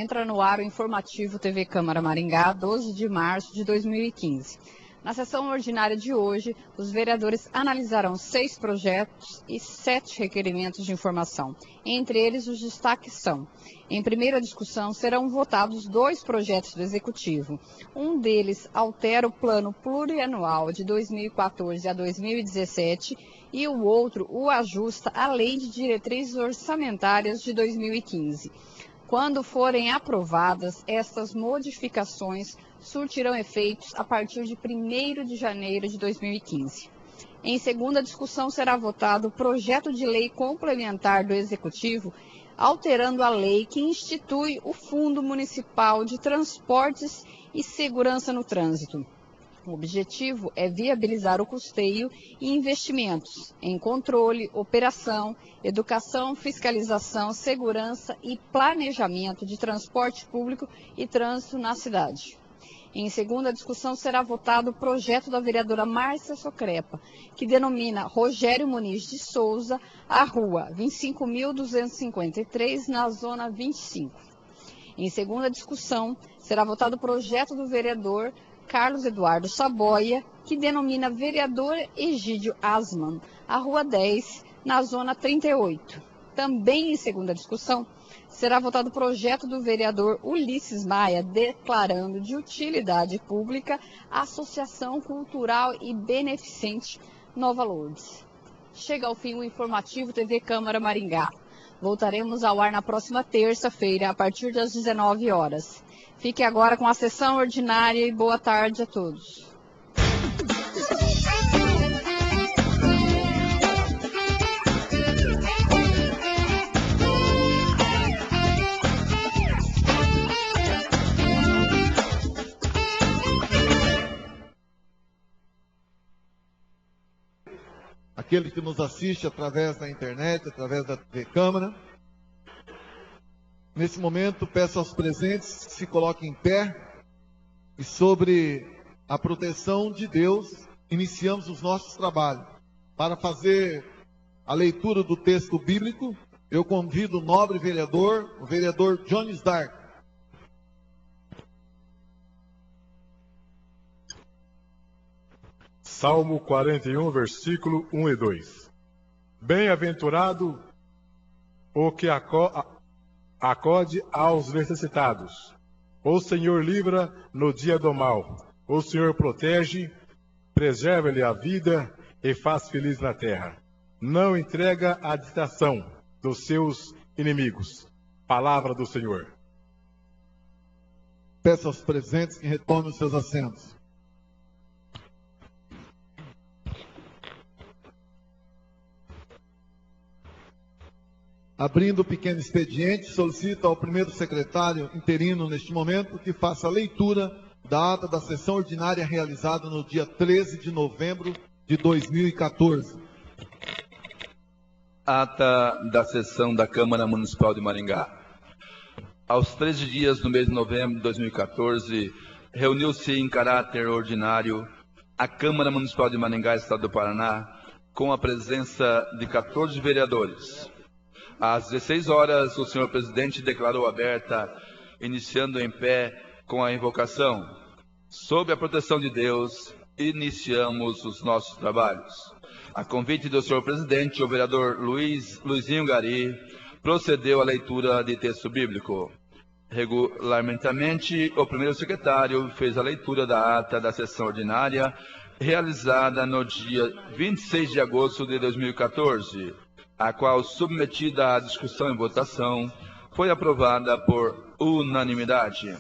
entra no ar o informativo TV Câmara Maringá, 12 de março de 2015. Na sessão ordinária de hoje, os vereadores analisarão 6 projetos e 7 requerimentos de informação. Entre eles, os destaques são: em primeira discussão, serão votados 2 projetos do Executivo. Um deles altera o plano plurianual de 2014 a 2017 e o outro o ajusta à Lei de Diretrizes Orçamentárias de 2015. Quando forem aprovadas, estas modificações surtirão efeitos a partir de 1º de janeiro de 2015. Em segunda discussão, será votado o projeto de lei complementar do Executivo, alterando a lei que institui o Fundo Municipal de Transportes e Segurança no Trânsito. O objetivo é viabilizar o custeio e investimentos em controle, operação, educação, fiscalização, segurança e planejamento de transporte público e trânsito na cidade. Em segunda discussão, será votado o projeto da vereadora Márcia Socrepa, que denomina Rogério Muniz de Souza a rua 25.253, na zona 25. Em segunda discussão, será votado o projeto do vereador Carlos Eduardo Saboia, que denomina vereador Egídio Asman a rua 10, na zona 38. Também em segunda discussão, será votado o projeto do vereador Ulisses Maia, declarando de utilidade pública a Associação Cultural e Beneficente Nova Lourdes. Chega ao fim o informativo TV Câmara Maringá. Voltaremos ao ar na próxima terça-feira, a partir das 19 horas. Fique agora com a sessão ordinária e boa tarde a todos. Aquele que nos assiste através da internet, através da TV Câmara. Nesse momento, peço aos presentes que se coloquem em pé e, sobre a proteção de Deus, iniciamos os nossos trabalhos. Para fazer a leitura do texto bíblico, eu convido o nobre vereador, o vereador Jones Dark. Salmo 41, versículo 1 e 2. Bem-aventurado o que acode aos necessitados. O Senhor livra no dia do mal. O Senhor protege, preserva-lhe a vida e faz feliz na terra. Não entrega a distração dos seus inimigos. Palavra do Senhor. Peço aos presentes que retomem os seus assentos. Abrindo o pequeno expediente, solicito ao primeiro secretário interino neste momento que faça a leitura da ata da sessão ordinária realizada no dia 13 de novembro de 2014. Ata da sessão da Câmara Municipal de Maringá. Aos 13 dias do mês de novembro de 2014, reuniu-se em caráter ordinário a Câmara Municipal de Maringá, Estado do Paraná, com a presença de 14 vereadores. Às 16 horas, o senhor presidente declarou aberta, iniciando em pé com a invocação. Sob a proteção de Deus, iniciamos os nossos trabalhos. A convite do senhor presidente, o vereador Luizinho Gari procedeu à leitura de texto bíblico. Regularmente, o primeiro secretário fez a leitura da ata da sessão ordinária, realizada no dia 26 de agosto de 2014, a qual, submetida à discussão e votação, foi aprovada por unanimidade.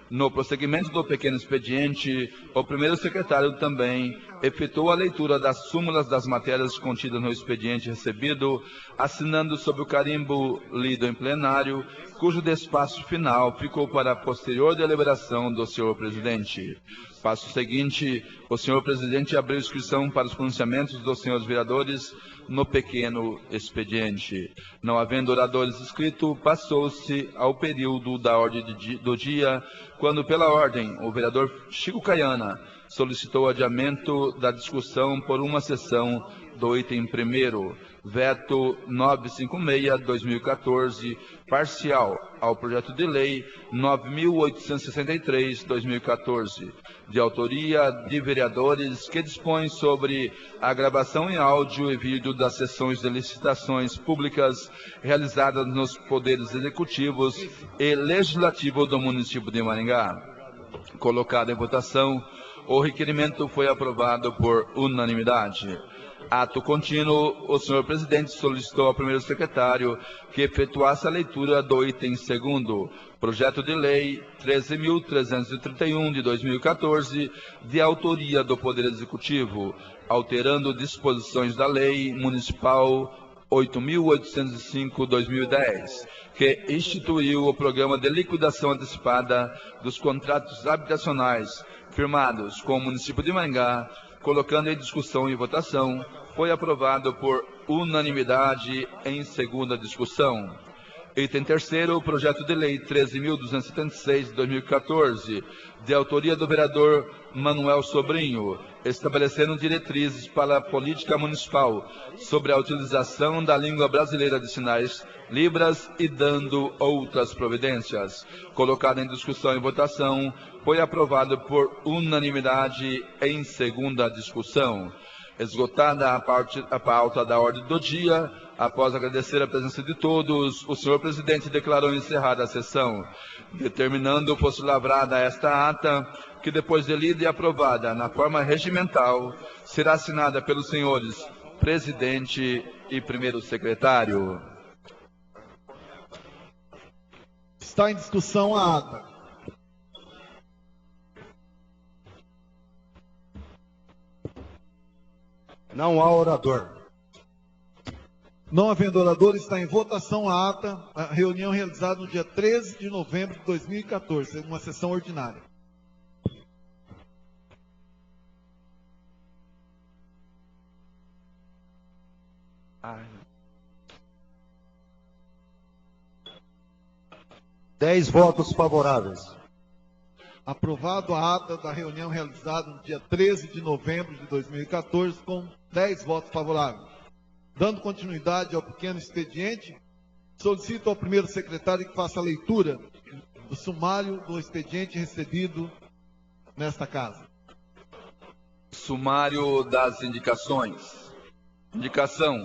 No prosseguimento do pequeno expediente, o primeiro secretário também efetuou a leitura das súmulas das matérias contidas no expediente recebido, assinando sob o carimbo lido em plenário, cujo despacho final ficou para a posterior deliberação do senhor presidente. Passo seguinte, o senhor presidente abriu inscrição para os pronunciamentos dos senhores vereadores no pequeno expediente. Não havendo oradores inscritos, passou-se ao período da ordem do dia, quando, pela ordem, o vereador Chico Caiana solicitou o adiamento da discussão por uma sessão do item primeiro, veto 956/2014, parcial ao projeto de lei 9.863/2014, de autoria de vereadores, que dispõe sobre a gravação em áudio e vídeo das sessões de licitações públicas realizadas nos poderes executivos e legislativo do município de Maringá. Colocado em votação, o requerimento foi aprovado por unanimidade. Ato contínuo, o senhor presidente solicitou ao primeiro secretário que efetuasse a leitura do item segundo, projeto de lei 13.331 de 2014, de autoria do Poder Executivo, alterando disposições da Lei Municipal 8.805/2010, que instituiu o programa de liquidação antecipada dos contratos habitacionais firmados com o município de Maringá, colocando em discussão e votação, foi aprovado por unanimidade em segunda discussão. Item terceiro, projeto de lei 13.276 de 2014, de autoria do vereador Manuel Sobrinho, estabelecendo diretrizes para a política municipal sobre a utilização da língua brasileira de sinais, Libras, e dando outras providências. Colocado em discussão e votação, foi aprovado por unanimidade em segunda discussão. Esgotada a pauta da ordem do dia, após agradecer a presença de todos, o senhor presidente declarou encerrada a sessão, determinando fosse lavrada esta ata, que depois de lida e aprovada na forma regimental, será assinada pelos senhores presidente e primeiro secretário. Está em discussão a ata. Não há orador. Não havendo orador, está em votação a ata, a reunião realizada no dia 13 de novembro de 2014, uma sessão ordinária. Dez votos favoráveis. Aprovado a ata da reunião realizada no dia 13 de novembro de 2014, com 10 votos favoráveis. Dando continuidade ao pequeno expediente, solicito ao primeiro secretário que faça a leitura do sumário do expediente recebido nesta casa. Sumário das indicações. Indicação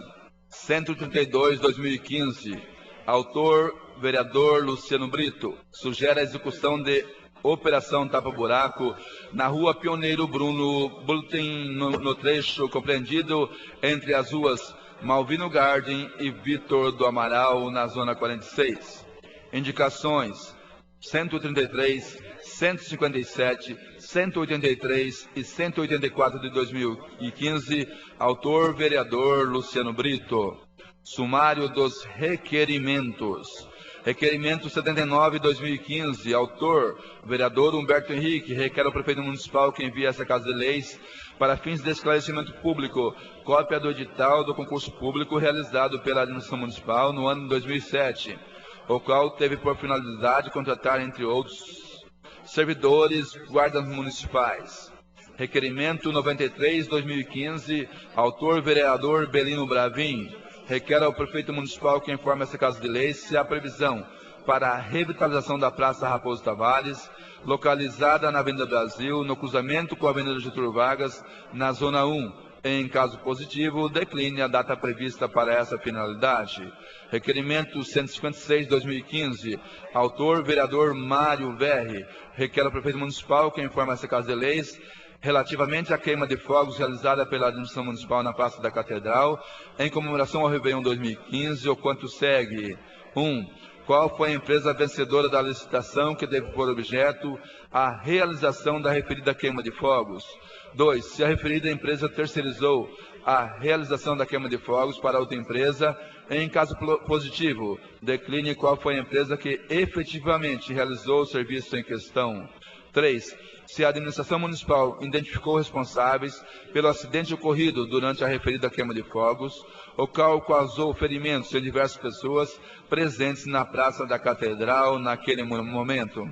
132/2015. Autor, vereador Luciano Brito. Sugere a execução de Operação Tapa-Buraco na rua Pioneiro Bruno Bulletin, no trecho compreendido entre as ruas Malvino Garden e Vitor do Amaral, na zona 46. Indicações 133, 157, 183 e 184 de 2015. Autor, vereador Luciano Brito. Sumário dos requerimentos. Requerimento 79/2015, autor, vereador Humberto Henrique, requer ao prefeito municipal que envie essa Casa de Leis para fins de esclarecimento público, cópia do edital do concurso público realizado pela administração municipal no ano de 2007, o qual teve por finalidade contratar, entre outros, servidores, guardas municipais. Requerimento 93/2015, autor, vereador Belino Bravin, requer ao prefeito municipal que informe essa Casa de Leis se há previsão para a revitalização da Praça Raposo Tavares, localizada na Avenida Brasil, no cruzamento com a Avenida Getúlio Vargas, na Zona 1. Em caso positivo, decline a data prevista para essa finalidade. Requerimento 156/2015, autor, vereador Mário Verri, requer ao prefeito municipal que informe essa Casa de Leis relativamente à queima de fogos realizada pela administração municipal na Praça da Catedral, em comemoração ao Réveillon 2015, o quanto segue. 1. Qual foi a empresa vencedora da licitação que teve por objeto a realização da referida queima de fogos? 2. Se a referida empresa terceirizou a realização da queima de fogos para outra empresa, em caso positivo, decline qual foi a empresa que efetivamente realizou o serviço em questão. 3. Se a administração municipal identificou responsáveis pelo acidente ocorrido durante a referida queima de fogos, o qual causou ferimentos em diversas pessoas presentes na Praça da Catedral naquele momento.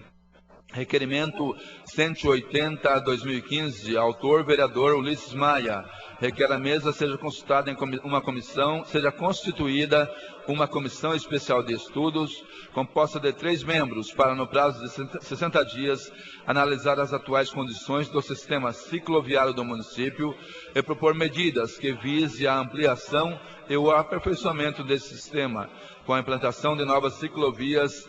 Requerimento 180/2015, autor vereador Ulisses Maia. Requer a mesa seja constituída uma comissão especial de estudos, composta de 3 membros, para no prazo de 60 dias analisar as atuais condições do sistema cicloviário do município e propor medidas que vise a ampliação e o aperfeiçoamento desse sistema, com a implantação de novas ciclovias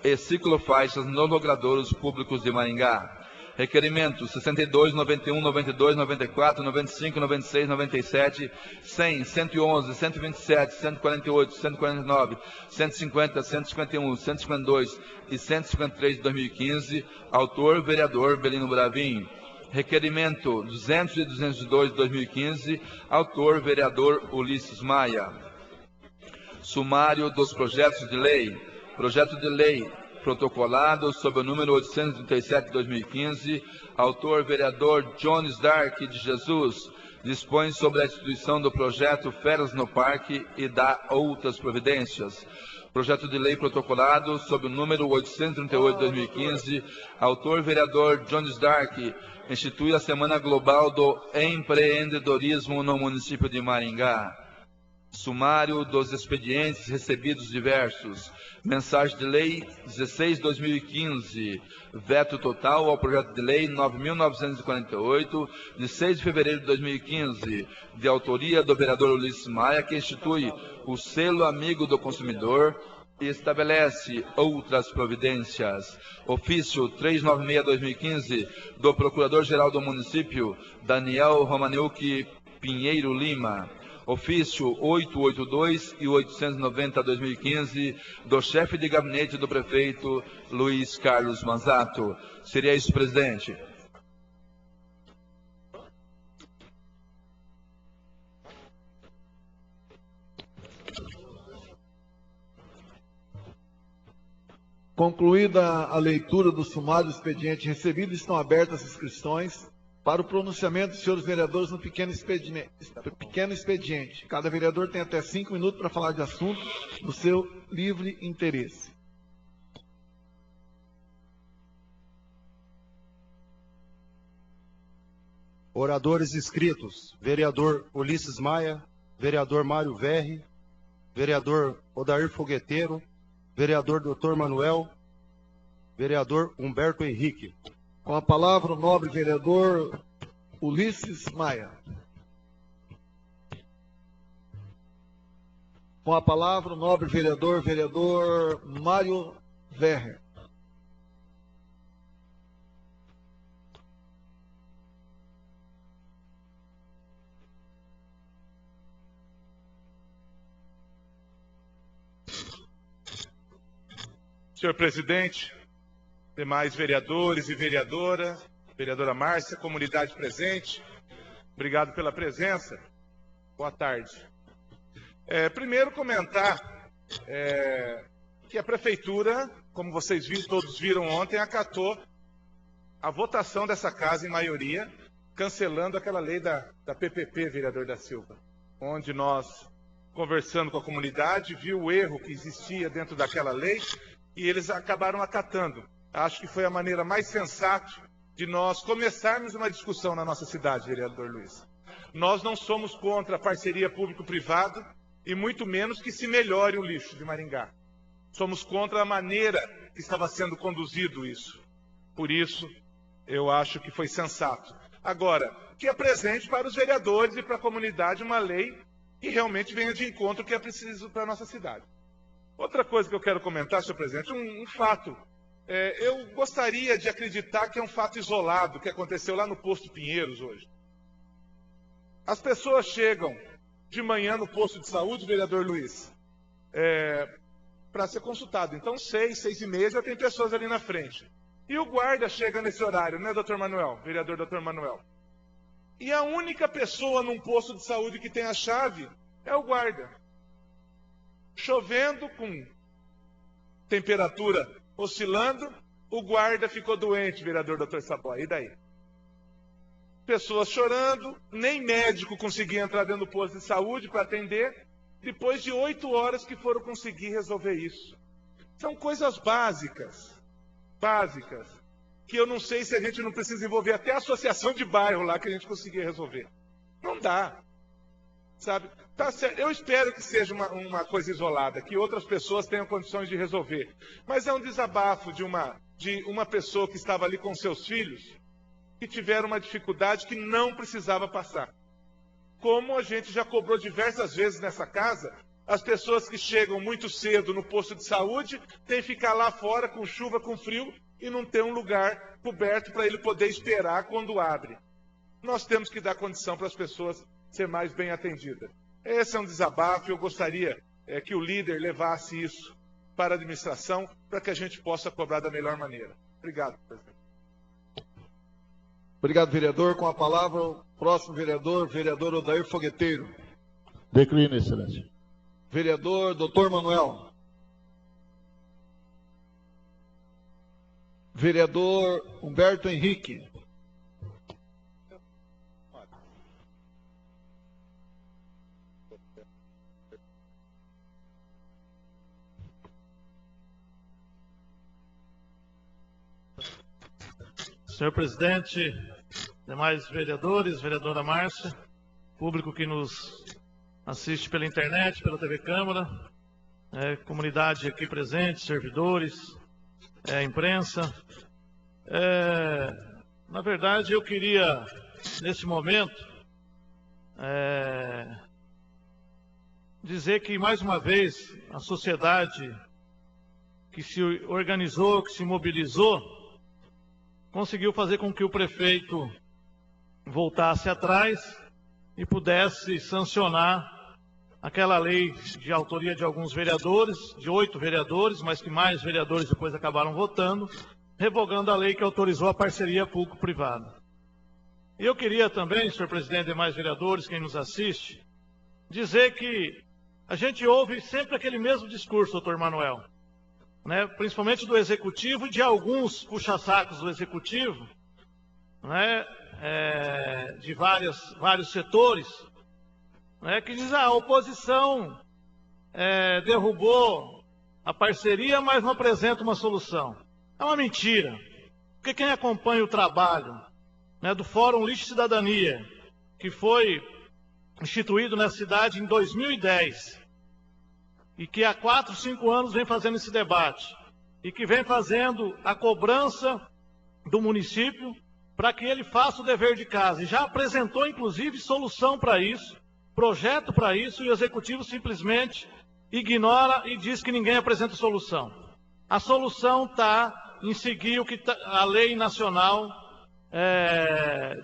e ciclofaixas nos logradouros públicos de Maringá. Requerimento 62, 91, 92, 94, 95, 96, 97, 100, 111, 127, 148, 149, 150, 151, 152 e 153 de 2015. Autor, vereador Belino Bravin. Requerimento 200 e 202 de 2015. Autor, vereador Ulisses Maia. Sumário dos projetos de lei. Projeto de lei protocolado sob o número 837 de 2015, autor vereador Jones Dark de Jesus, dispõe sobre a instituição do projeto Férias no Parque e dá outras providências. Projeto de lei protocolado sob o número 838 de 2015, autor vereador Jones Dark, institui a Semana Global do Empreendedorismo no município de Maringá. Sumário dos expedientes recebidos diversos. Mensagem de lei 16/2015. Veto total ao projeto de lei 9.948, de 6 de fevereiro de 2015, de autoria do vereador Ulisses Maia, que institui o selo amigo do consumidor e estabelece outras providências. Ofício 396/2015, do Procurador-Geral do Município, Daniel Romaniuk Pinheiro Lima. Ofício 882 e 890/2015, do chefe de gabinete do prefeito, Luiz Carlos Manzato. Seria isso, presidente. Concluída a leitura do sumário do expediente recebido, estão abertas as inscrições para o pronunciamento dos senhores vereadores no pequeno expediente. Cada vereador tem até 5 minutos para falar de assunto do seu livre interesse. Oradores inscritos: vereador Ulisses Maia, vereador Mário Verri, vereador Odair Fogueteiro, vereador Dr. Manuel, vereador Humberto Henrique. Com a palavra, o nobre vereador Ulisses Maia. Com a palavra, o nobre vereador Mário Verri. Senhor presidente, demais vereadores e vereadora Márcia, comunidade presente, obrigado pela presença. Boa tarde. Primeiro comentar que a prefeitura, como vocês viram, todos viram ontem, acatou a votação dessa casa em maioria, cancelando aquela lei da PPP, vereador da Silva, onde nós, conversando com a comunidade, viu o erro que existia dentro daquela lei e eles acabaram acatando. Acho que foi a maneira mais sensata de nós começarmos uma discussão na nossa cidade, vereador Luiz. Nós não somos contra a parceria público-privada e muito menos que se melhore o lixo de Maringá. Somos contra a maneira que estava sendo conduzido isso. Por isso, eu acho que foi sensato. Agora, que apresente para os vereadores e para a comunidade uma lei que realmente venha de encontro ao que é preciso para a nossa cidade. Outra coisa que eu quero comentar, senhor presidente, um fato. Eu gostaria de acreditar que é um fato isolado que aconteceu lá no posto Pinheiros hoje. As pessoas chegam de manhã no posto de saúde, vereador Luiz, para ser consultado. Então, 6, 6h30 já tem pessoas ali na frente. E o guarda chega nesse horário, né, doutor Manuel, vereador doutor Manuel? E a única pessoa num posto de saúde que tem a chave é o guarda. Chovendo, com temperatura oscilando, o guarda ficou doente, vereador doutor Saboia. E daí? Pessoas chorando, nem médico conseguia entrar dentro do posto de saúde para atender, depois de 8 horas que foram conseguir resolver isso. São coisas básicas, que eu não sei se a gente não precisa envolver até a associação de bairro lá que a gente conseguir resolver. Não dá. Sabe? Tá certo. Eu espero que seja uma coisa isolada, que outras pessoas tenham condições de resolver. Mas é um desabafo de uma pessoa que estava ali com seus filhos, que tiveram uma dificuldade que não precisava passar. Como a gente já cobrou diversas vezes nessa casa, as pessoas que chegam muito cedo no posto de saúde têm que ficar lá fora com chuva, com frio e não ter um lugar coberto para ele poder esperar quando abre. Nós temos que dar condição para as pessoas ser mais bem atendidas. Esse é um desabafo, eu gostaria que o líder levasse isso para a administração para que a gente possa cobrar da melhor maneira. Obrigado, presidente. Obrigado, vereador. Com a palavra, o próximo vereador, vereador Odair Fogueteiro. Declina, excelência. Vereador Dr. Manuel. Vereador Humberto Henrique. Senhor presidente, demais vereadores, vereadora Márcia, público que nos assiste pela internet, pela TV Câmara, comunidade aqui presente, servidores, imprensa. Na verdade, eu queria, nesse momento, dizer que, mais uma vez, a sociedade que se organizou, que se mobilizou, conseguiu fazer com que o prefeito voltasse atrás e pudesse sancionar aquela lei de autoria de alguns vereadores, de 8 vereadores, mas que mais vereadores depois acabaram votando, revogando a lei que autorizou a parceria público-privada. E eu queria também, senhor presidente, demais vereadores, quem nos assiste, dizer que a gente ouve sempre aquele mesmo discurso, doutor Manuel, principalmente do Executivo e de alguns puxa-sacos do Executivo, de vários setores, que diz a oposição derrubou a parceria, mas não apresenta uma solução. É uma mentira, porque quem acompanha o trabalho do Fórum Lixo e Cidadania, que foi instituído na cidade em 2010, e que há 4, 5 anos vem fazendo esse debate, e que vem fazendo a cobrança do município para que ele faça o dever de casa. E já apresentou, inclusive, solução para isso, projeto para isso, e o Executivo simplesmente ignora e diz que ninguém apresenta solução. A solução está em seguir o que a Lei Nacional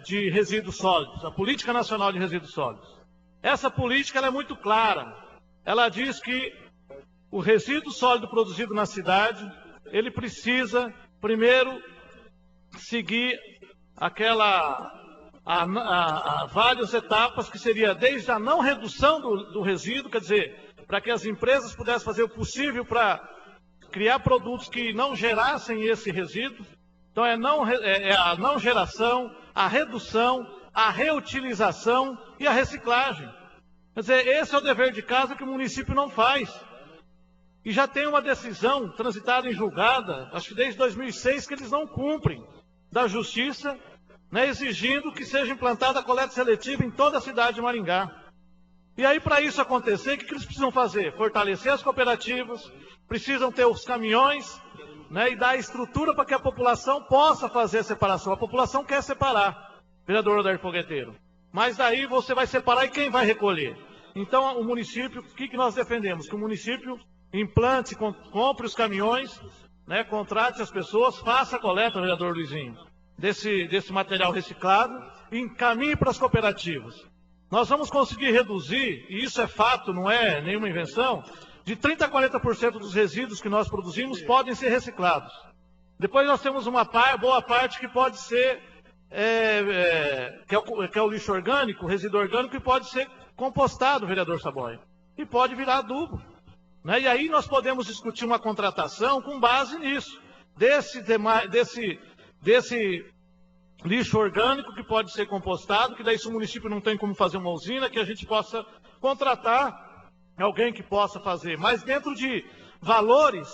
de Resíduos Sólidos, a Política Nacional de Resíduos Sólidos. Essa política ela é muito clara. Ela diz que o resíduo sólido produzido na cidade, ele precisa, primeiro, seguir várias etapas, que seria desde a não redução do resíduo, quer dizer, para que as empresas pudessem fazer o possível para criar produtos que não gerassem esse resíduo. Então, é a não geração, a redução, a reutilização e a reciclagem. Quer dizer, esse é o dever de casa que o município não faz. E já tem uma decisão transitada em julgada, acho que desde 2006, que eles não cumprem, da Justiça, exigindo que seja implantada a coleta seletiva em toda a cidade de Maringá. E aí, para isso acontecer, o que eles precisam fazer? Fortalecer as cooperativas, precisam ter os caminhões, e dar estrutura para que a população possa fazer a separação. A população quer separar, vereador Odair Fogueteiro. Mas daí você vai separar e quem vai recolher? Então, o município, o que nós defendemos? Que o município implante, compre os caminhões, contrate as pessoas, faça a coleta, vereador Luizinho, desse material reciclado e encaminhe para as cooperativas. Nós vamos conseguir reduzir, e isso é fato, não é nenhuma invenção, de 30% a 40% dos resíduos que nós produzimos podem ser reciclados. Depois nós temos uma boa parte que pode ser, que é o lixo orgânico, o resíduo orgânico, que pode ser compostado, vereador Saboia, e pode virar adubo. E aí nós podemos discutir uma contratação com base nisso, desse lixo orgânico que pode ser compostado, que daí se o município não tem como fazer uma usina, que a gente possa contratar alguém que possa fazer, mas dentro de valores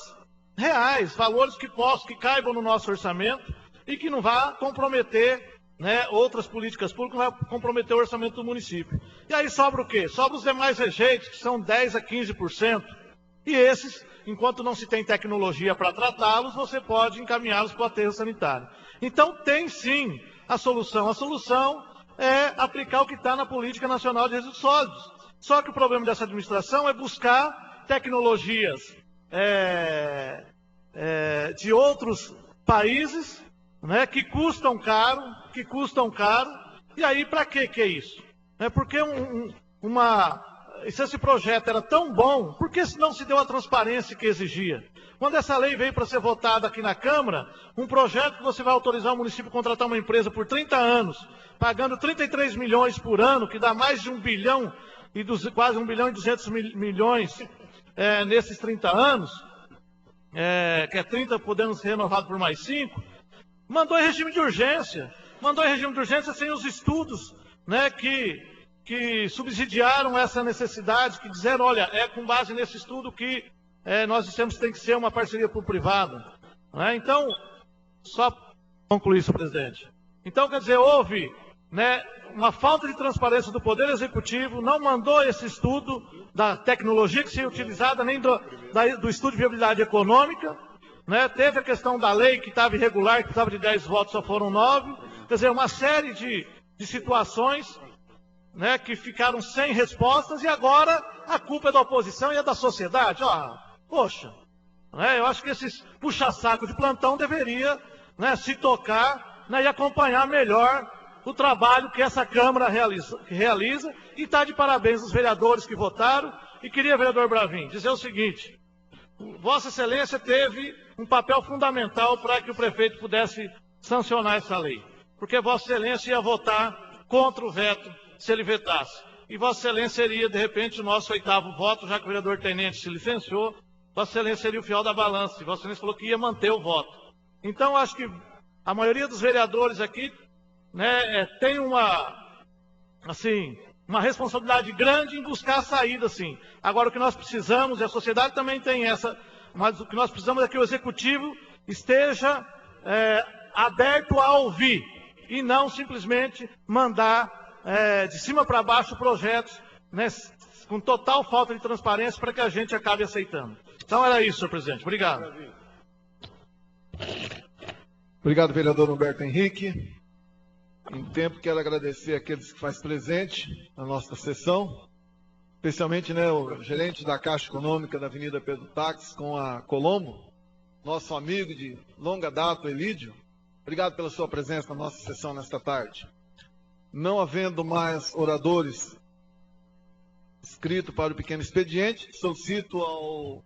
reais, valores que caibam no nosso orçamento e que não vá comprometer, né, outras políticas públicas, não vai comprometer o orçamento do município. E aí sobra o quê? Sobra os demais rejeitos, que são 10% a 15%, e esses, enquanto não se tem tecnologia para tratá-los, você pode encaminhá-los para o aterro sanitário. Então tem sim a solução. A solução é aplicar o que está na Política Nacional de Resíduos Sólidos. Só que o problema dessa administração é buscar tecnologias de outros países, né, que custam caro, e aí para que é isso? Porque se esse projeto era tão bom, por que não se deu a transparência que exigia? Quando essa lei veio para ser votada aqui na Câmara, um projeto que você vai autorizar o município a contratar uma empresa por 30 anos, pagando 33 milhões por ano, que dá mais de 1 bilhão e quase 1 bilhão e 200 milhões nesses 30 anos, que é 30 podendo ser renovado por mais 5, mandou em regime de urgência. Mandou em regime de urgência sem os estudos, né, que subsidiaram essa necessidade, que disseram, olha, é com base nesse estudo que nós dissemos que tem que ser uma parceria público-privada. Né? Então, só concluir isso, presidente. Então, quer dizer, houve, né, uma falta de transparência do Poder Executivo, não mandou esse estudo da tecnologia que seria utilizada, nem do estudo de viabilidade econômica, né? Teve a questão da lei que estava irregular, que precisava de 10 votos, só foram 9. Quer dizer, uma série de situações, né, que ficaram sem respostas, e agora a culpa é da oposição e é da sociedade. Poxa, né, eu acho que esses puxa-saco de plantão deveria, né, se tocar, né, e acompanhar melhor o trabalho que essa Câmara realiza, e está de parabéns os vereadores que votaram. E queria, vereador Bravin, dizer o seguinte: Vossa Excelência teve um papel fundamental para que o prefeito pudesse sancionar essa lei, porque Vossa Excelência ia votar contra o veto se ele vetasse. E Vossa Excelência seria, de repente, o nosso 8º voto, já que o vereador Tenente se licenciou, Vossa Excelência seria o fiel da balança, e Vossa Excelência falou que ia manter o voto. Então, acho que a maioria dos vereadores aqui, né, tem uma responsabilidade grande em buscar a saída, sim. Agora, o que nós precisamos, e a sociedade também tem essa, mas o que nós precisamos é que o Executivo esteja aberto a ouvir, e não simplesmente mandar de cima para baixo projetos, né, com total falta de transparência, para que a gente acabe aceitando. Então era isso, senhor presidente. Obrigado. Obrigado, vereador Humberto Henrique. Em tempo, quero agradecer aqueles que fazem presente na nossa sessão, especialmente, né, o gerente da Caixa Econômica da Avenida Pedro Táxi, com a Colombo, nosso amigo de longa data, Elídio. Obrigado pela sua presença na nossa sessão nesta tarde. Não havendo mais oradores inscritos para o pequeno expediente, solicito ao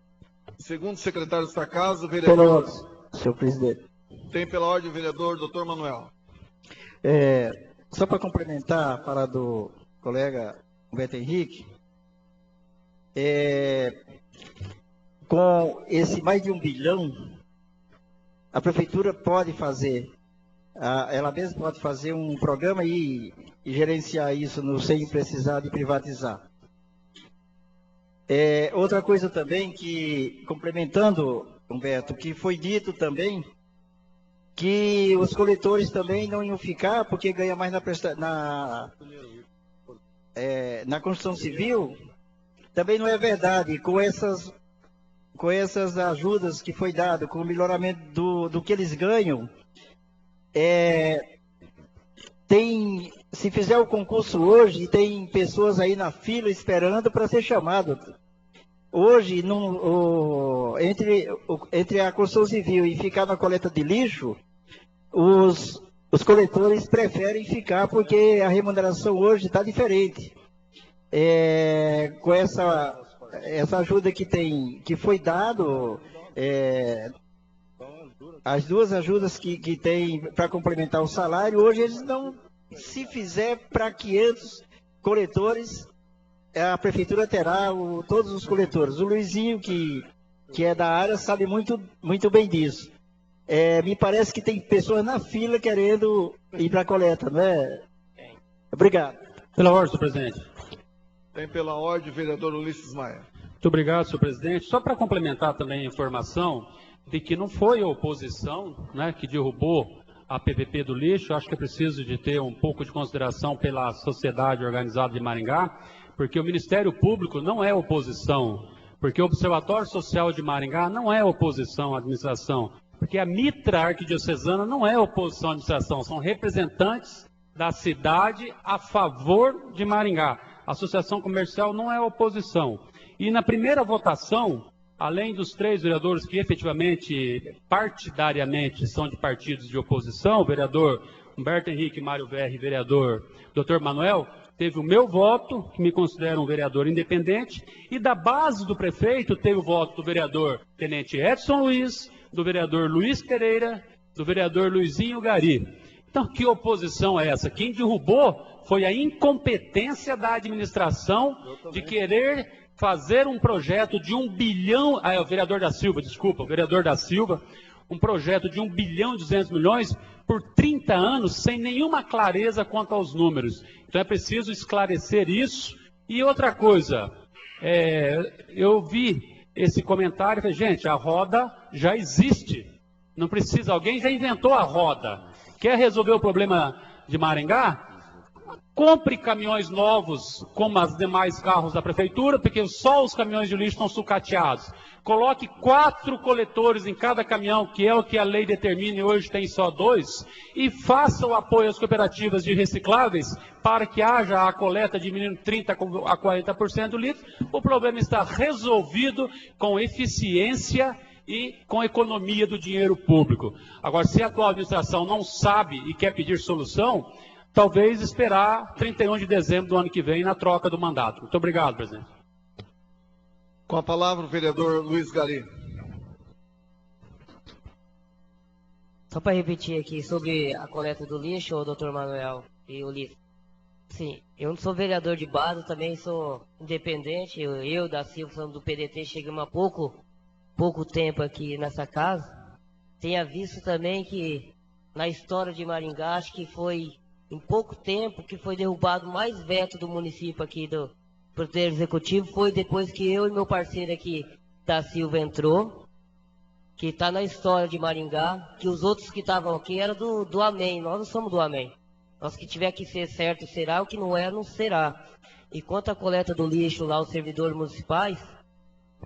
segundo secretário desta casa, o vereador... Senhor presidente. Tem pela ordem o vereador Dr. Manuel. Só para complementar a fala do colega Humberto Henrique, com esse mais de 1 bilhão, a prefeitura pode fazer, ela mesma pode fazer um programa e gerenciar isso sem precisar de privatizar. Outra coisa também que, complementando, Humberto, que foi dito também, que os coletores também não iam ficar porque ganha mais na construção civil. Também não é verdade. Com essas ajudas que foi dado, com o melhoramento do que eles ganham, se fizer o concurso hoje, tem pessoas aí na fila esperando para ser chamado. Hoje, entre a construção civil e ficar na coleta de lixo, os coletores preferem ficar porque a remuneração hoje está diferente. Com essa ajuda que foi dado, as duas ajudas que tem para complementar o salário, hoje eles não, se fizer para 500 coletores, a prefeitura terá todos os coletores. O Luizinho, que é da área, sabe muito, muito bem disso. Me parece que tem pessoas na fila querendo ir para a coleta, não é? Obrigado. Pela ordem, senhor presidente. Tem pela ordem o vereador Ulisses Maia. Muito obrigado, senhor presidente. Só para complementar também a informação de que não foi a oposição, né, que derrubou a PPP do lixo. Acho que é preciso de ter um pouco de consideração pela sociedade organizada de Maringá, porque o Ministério Público não é oposição, porque o Observatório Social de Maringá não é oposição à administração, porque a Mitra Arquidiocesana não é oposição à administração, são representantes da cidade a favor de Maringá. A Associação Comercial não é oposição. E na primeira votação, além dos 3 vereadores que efetivamente, partidariamente, são de partidos de oposição, o vereador Humberto Henrique Mário Verri e vereador Dr. Manuel, teve o meu voto, que me considero um vereador independente, e da base do prefeito teve o voto do vereador Tenente Edson Luiz, do vereador Luiz Pereira, do vereador Luizinho Gari. Então, que oposição é essa? Quem derrubou foi a incompetência da administração de querer fazer um projeto de 1 bilhão, o vereador da Silva, desculpa, o vereador da Silva, um projeto de 1 bilhão e 200 milhões por 30 anos, sem nenhuma clareza quanto aos números. Então é preciso esclarecer isso. E outra coisa, eu vi esse comentário e falei, gente, a roda já existe. Não precisa, alguém já inventou a roda. Quer resolver o problema de Maringá? Compre caminhões novos, como os demais carros da prefeitura, porque só os caminhões de lixo estão sucateados. Coloque 4 coletores em cada caminhão, que é o que a lei determina, e hoje tem só 2, e faça o apoio às cooperativas de recicláveis para que haja a coleta diminuindo 30% a 40% do litro. O problema está resolvido com eficiência e com economia do dinheiro público. Agora, se a atual administração não sabe e quer pedir solução, talvez esperar 31 de dezembro do ano que vem na troca do mandato. Muito obrigado, presidente. Com a palavra o vereador Luiz Gari. Só para repetir aqui sobre a coleta do lixo, o doutor Manuel e o Ulisses. Sim, eu não sou vereador de base, também sou independente. Eu da Silva, somos do PDT, chegamos há pouco tempo aqui nessa casa. Tenha visto também que na história de Maringá, acho que foi em pouco tempo que foi derrubado mais veto do município aqui do Poder Executivo, foi depois que eu e meu parceiro aqui da Silva entrou, que está na história de Maringá, que os outros que estavam aqui eram do Amém, nós não somos do Amém. Nós que tiver que ser certo será, o que não é, não será. E quanto à coleta do lixo lá, os servidores municipais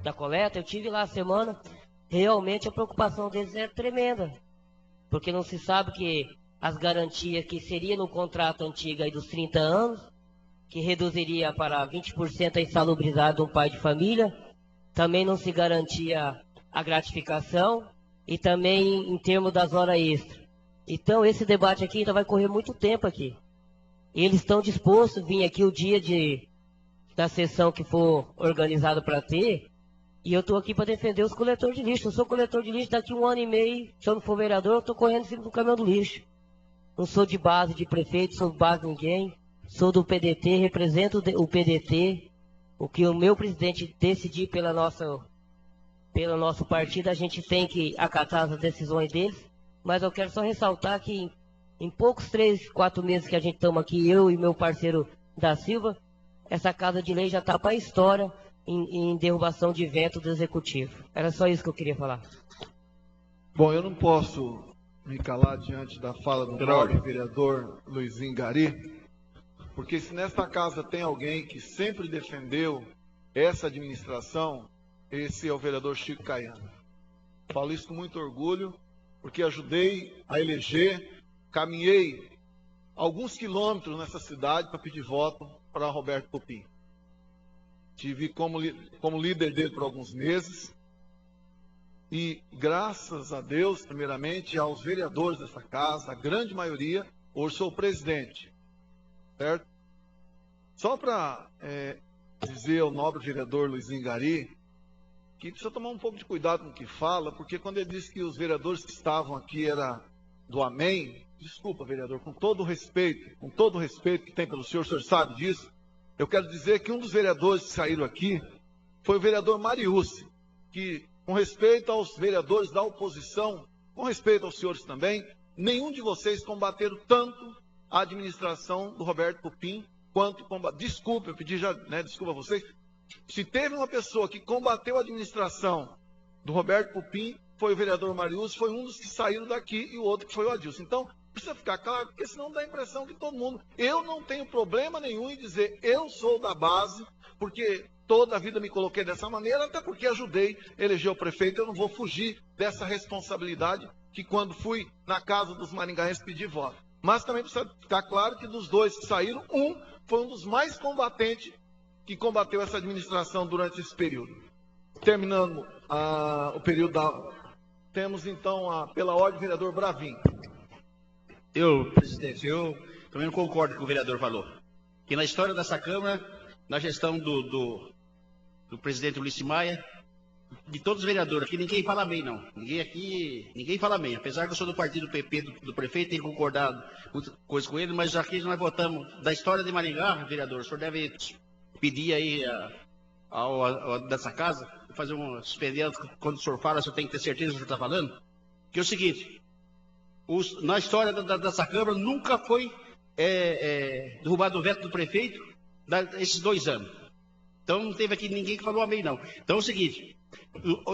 da coleta, eu tive lá a semana, realmente a preocupação deles é tremenda, porque não se sabe que as garantias que seria no contrato antigo aí dos 30 anos, que reduziria para 20% a insalubridade de um pai de família, também não se garantia a gratificação e também em termos das horas extras. Então esse debate aqui ainda vai correr muito tempo aqui. Eles estão dispostos a vir aqui o dia da sessão que for organizada para ter, e eu estou aqui para defender os coletores de lixo. Eu sou coletor de lixo, daqui 1 ano e meio, se eu não for vereador, eu estou correndo em cima do caminhão do lixo. Não sou de base de prefeito, sou de base de ninguém. Sou do PDT, represento o PDT. O que o meu presidente decidir pelo nosso partido, a gente tem que acatar as decisões deles. Mas eu quero só ressaltar que em poucos 3, 4 meses que a gente estamos aqui, eu e meu parceiro da Silva, essa casa de lei já está para a história em derrubação de veto do Executivo. Era só isso que eu queria falar. Bom, eu não posso me calar diante da fala do nobre vereador Luizinho Gari, porque se nesta casa tem alguém que sempre defendeu essa administração, esse é o vereador Chico Caiano. Falo isso com muito orgulho, porque ajudei a eleger, caminhei alguns quilômetros nessa cidade para pedir voto para Roberto Pupim. Tive como líder dele por alguns meses. E graças a Deus, primeiramente, aos vereadores dessa casa, a grande maioria, hoje sou o presidente. Certo? Só para dizer ao nobre vereador Luizinho Gari, que precisa tomar um pouco de cuidado com o que fala, porque quando ele disse que os vereadores que estavam aqui era do Amém, desculpa, vereador, com todo o respeito que tem pelo senhor sabe disso, eu quero dizer que um dos vereadores que saíram aqui foi o vereador Mariucci, que, com respeito aos vereadores da oposição, com respeito aos senhores também, nenhum de vocês combateram tanto a administração do Roberto Pupim quanto desculpa, eu pedi já, desculpa a vocês. Se teve uma pessoa que combateu a administração do Roberto Pupim, foi o vereador Marius, foi um dos que saíram daqui e o outro que foi o Adilson. Então, precisa ficar claro, porque senão dá a impressão que todo mundo... Eu não tenho problema nenhum em dizer eu sou da base, porque toda a vida me coloquei dessa maneira, até porque ajudei a eleger o prefeito. Eu não vou fugir dessa responsabilidade que quando fui na casa dos maringaenses pedir voto. Mas também precisa ficar claro que dos dois que saíram, um foi um dos mais combatentes que combateu essa administração durante esse período. Terminando o período Temos então, pela ordem, o vereador Bravin. Presidente, eu também não concordo com o que o vereador falou. Que na história dessa Câmara, na gestão do presidente Ulisses Maia, de todos os vereadores aqui, ninguém fala bem, não. Ninguém fala bem. Apesar que eu sou do partido PP do prefeito, tenho concordado muita coisa com ele, mas aqui nós votamos da história de Maringá, vereador. O senhor deve pedir aí dessa casa, fazer um expediente, quando o senhor fala, o senhor tem que ter certeza do que o senhor está falando. Que é o seguinte, na história dessa Câmara, nunca foi derrubado o veto do prefeito esses 2 anos. Então não teve aqui ninguém que falou amém, não. Então é o seguinte,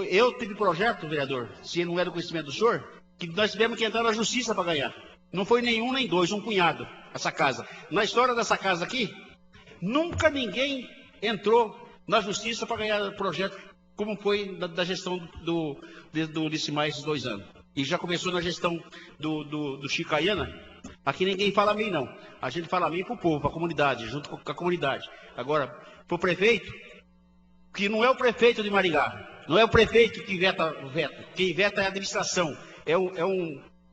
eu tive projeto, vereador, se não era do conhecimento do senhor, que nós tivemos que entrar na justiça para ganhar. Não foi nenhum nem dois, um punhado, essa casa. Na história dessa casa aqui, nunca ninguém entrou na justiça para ganhar o projeto, como foi da gestão do Ulisses Maia esses 2 anos. E já começou na gestão do Chico Ayana. Aqui ninguém fala amém, não. A gente fala amém para o povo, para a comunidade, junto com a comunidade. Agora, para o prefeito, que não é o prefeito de Maringá, não é o prefeito que veta o veto. Quem veta é a administração. É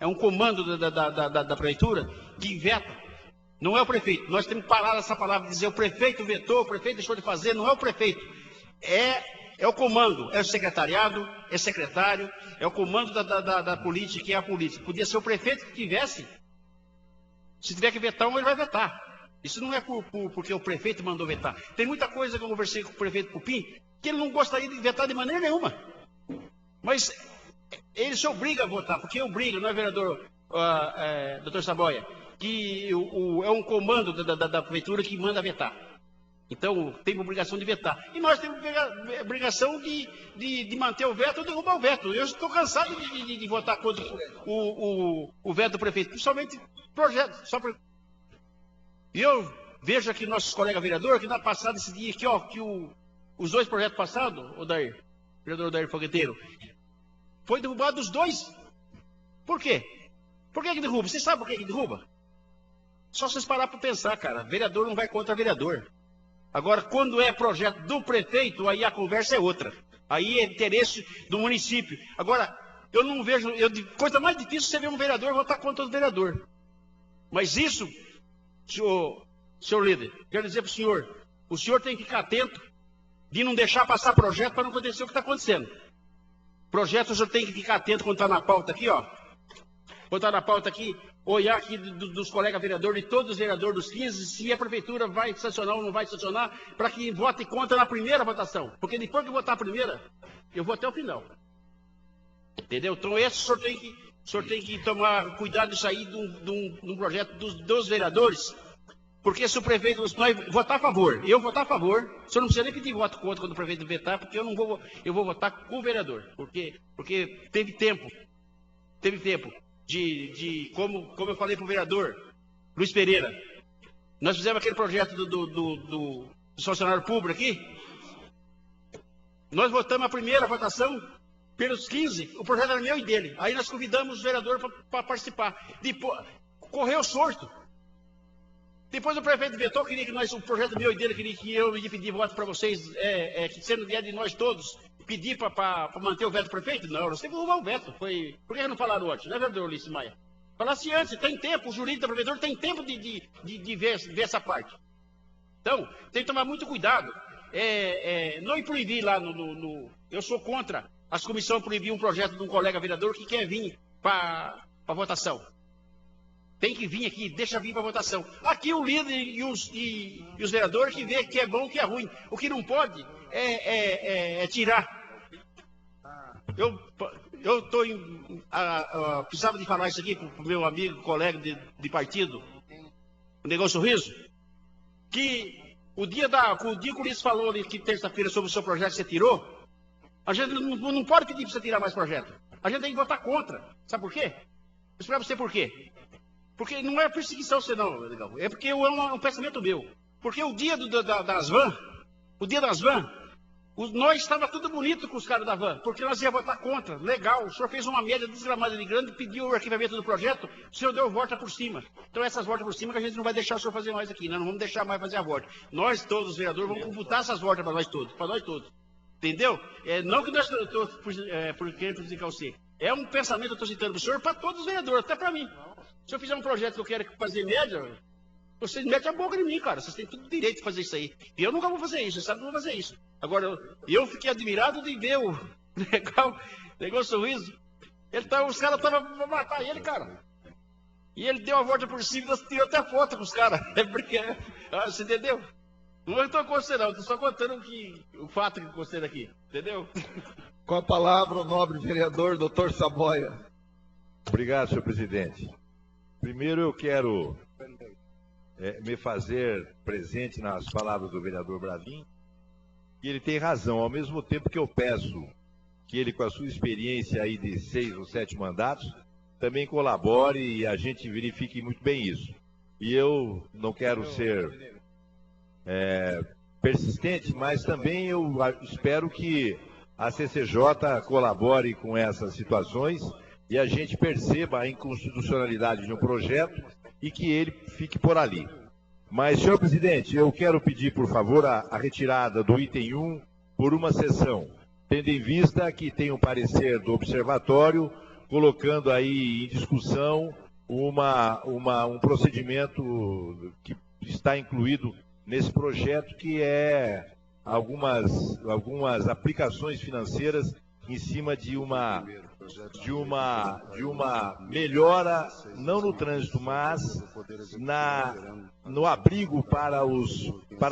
um comando da prefeitura que veta. Não é o prefeito. Nós temos que parar essa palavra de dizer o prefeito vetou, o prefeito deixou de fazer. Não é o prefeito. É o comando, é o secretariado, é secretário, é o comando da política, que é a política. Podia ser o prefeito que tivesse. Se tiver que vetar um, ele vai vetar. Isso não é porque o prefeito mandou vetar. Tem muita coisa que eu conversei com o prefeito Cupim, que ele não gostaria de vetar de maneira nenhuma. Mas ele se obriga a votar, porque obriga, não é, vereador, doutor Saboia, que é um comando da prefeitura que manda vetar. Então, tem obrigação de vetar. E nós temos obrigação de manter o veto ou derrubar o veto. Eu estou cansado de votar contra o veto do prefeito, principalmente projeto. E eu vejo aqui nossos colegas vereadores, que na passada esse dia aqui, ó, que os 2 projetos passados, vereador Odair Fogueteiro, foi derrubado os 2. Por quê? Por que derruba? Você sabe por que derruba? Só vocês parar para pensar, cara. Vereador não vai contra vereador. Agora, quando é projeto do prefeito, aí a conversa é outra. Aí é interesse do município. Agora, eu não vejo... coisa mais difícil é você ver um vereador votar contra outro vereador. Mas isso, senhor líder, quero dizer para o senhor tem que ficar atento de não deixar passar projeto para não acontecer o que está acontecendo. Projeto, o senhor tem que ficar atento quando está na pauta aqui, ó. Quando está na pauta aqui, olhar aqui dos colegas vereadores, de todos os vereadores dos 15, se a prefeitura vai sancionar ou não vai sancionar, para que vote contra na primeira votação. Porque depois que votar a primeira, eu vou até o final. Entendeu? Então, o senhor tem que tomar cuidado disso aí de um projeto dos vereadores. Porque se o prefeito votar a favor, eu votar a favor, o senhor não precisa nem pedir voto contra quando o prefeito vetar, porque eu vou votar com o vereador. Porque teve tempo como eu falei para o vereador Luiz Pereira, nós fizemos aquele projeto do funcionário público aqui, nós votamos a primeira votação pelos 15, o projeto era meu e dele, aí nós convidamos os vereadores para participar, depois, correu sorto, depois o prefeito vetou, queria que o projeto meu e dele, queria que eu ia pedir voto para vocês, que sendo dia de nós todos, pedir para manter o veto do prefeito? Não, nós temos que derrubar o veto. Por que não falaram antes? Não é, vereador Ulisses Maia? Falasse antes, tem tempo, o jurídico da prefeitura tem tempo de ver essa parte. Então, tem que tomar muito cuidado. Não proibir lá eu sou contra as comissões proibir um projeto de um colega vereador que quer vir para votação. Tem que vir aqui, deixa vir para votação. Aqui o líder e os vereadores que vê que é bom, que é ruim. O que não pode é tirar. Eu precisava de falar isso aqui para o meu amigo, colega de partido, o Negócio Sorriso, que o dia que o Ulisses falou ali, que terça-feira sobre o seu projeto que você tirou, a gente não pode pedir para você tirar mais projeto. a gente tem que votar contra. Sabe por quê? Vou explicar pra você por quê. Porque não é perseguição você não, legal. É porque é um pensamento meu. Porque o dia das van, nós estava tudo bonito com os caras da van, porque nós ia votar contra. Legal, o senhor fez uma média desgramada de grande, pediu o arquivamento do projeto, o senhor deu volta por cima. Então essas voltas por cima que a gente não vai deixar o senhor fazer mais aqui, nós não vamos deixar mais fazer a volta. Nós todos, os vereadores, vamos computar essas voltas para nós todos. Entendeu? Não que nós estou querendo prejudicar você. É um pensamento que eu estou citando para o senhor, para todos os vereadores, até para mim. Se eu fizer um projeto que eu quero fazer média, vocês metem a boca em mim, cara. Vocês têm todo direito de fazer isso aí. E eu nunca vou fazer isso, vocês sabem que eu vou fazer isso. Agora, eu fiquei admirado de ver o legal, pegou o sorriso. Os caras estavam para matar ele, cara. E ele deu a volta por cima e tirou até foto com os caras. É porque, você entendeu? Não estou considerando, estou só contando o fato que eu considero aqui. Entendeu? Com a palavra, o nobre vereador, doutor Saboia. Obrigado, senhor presidente. Primeiro eu quero me fazer presente nas palavras do vereador Bravin, e ele tem razão, ao mesmo tempo que eu peço que ele, com a sua experiência aí de 6 ou 7 mandatos, também colabore e a gente verifique muito bem isso. E eu não quero ser persistente, mas também eu espero que a CCJ colabore com essas situações e a gente perceba a inconstitucionalidade de um projeto e que ele fique por ali. Mas, senhor presidente, eu quero pedir, por favor, a retirada do item 1 por uma sessão, tendo em vista que tem um parecer do observatório, colocando aí em discussão um procedimento que está incluído nesse projeto, que é algumas aplicações financeiras em cima de uma melhora, não no trânsito, mas no abrigo para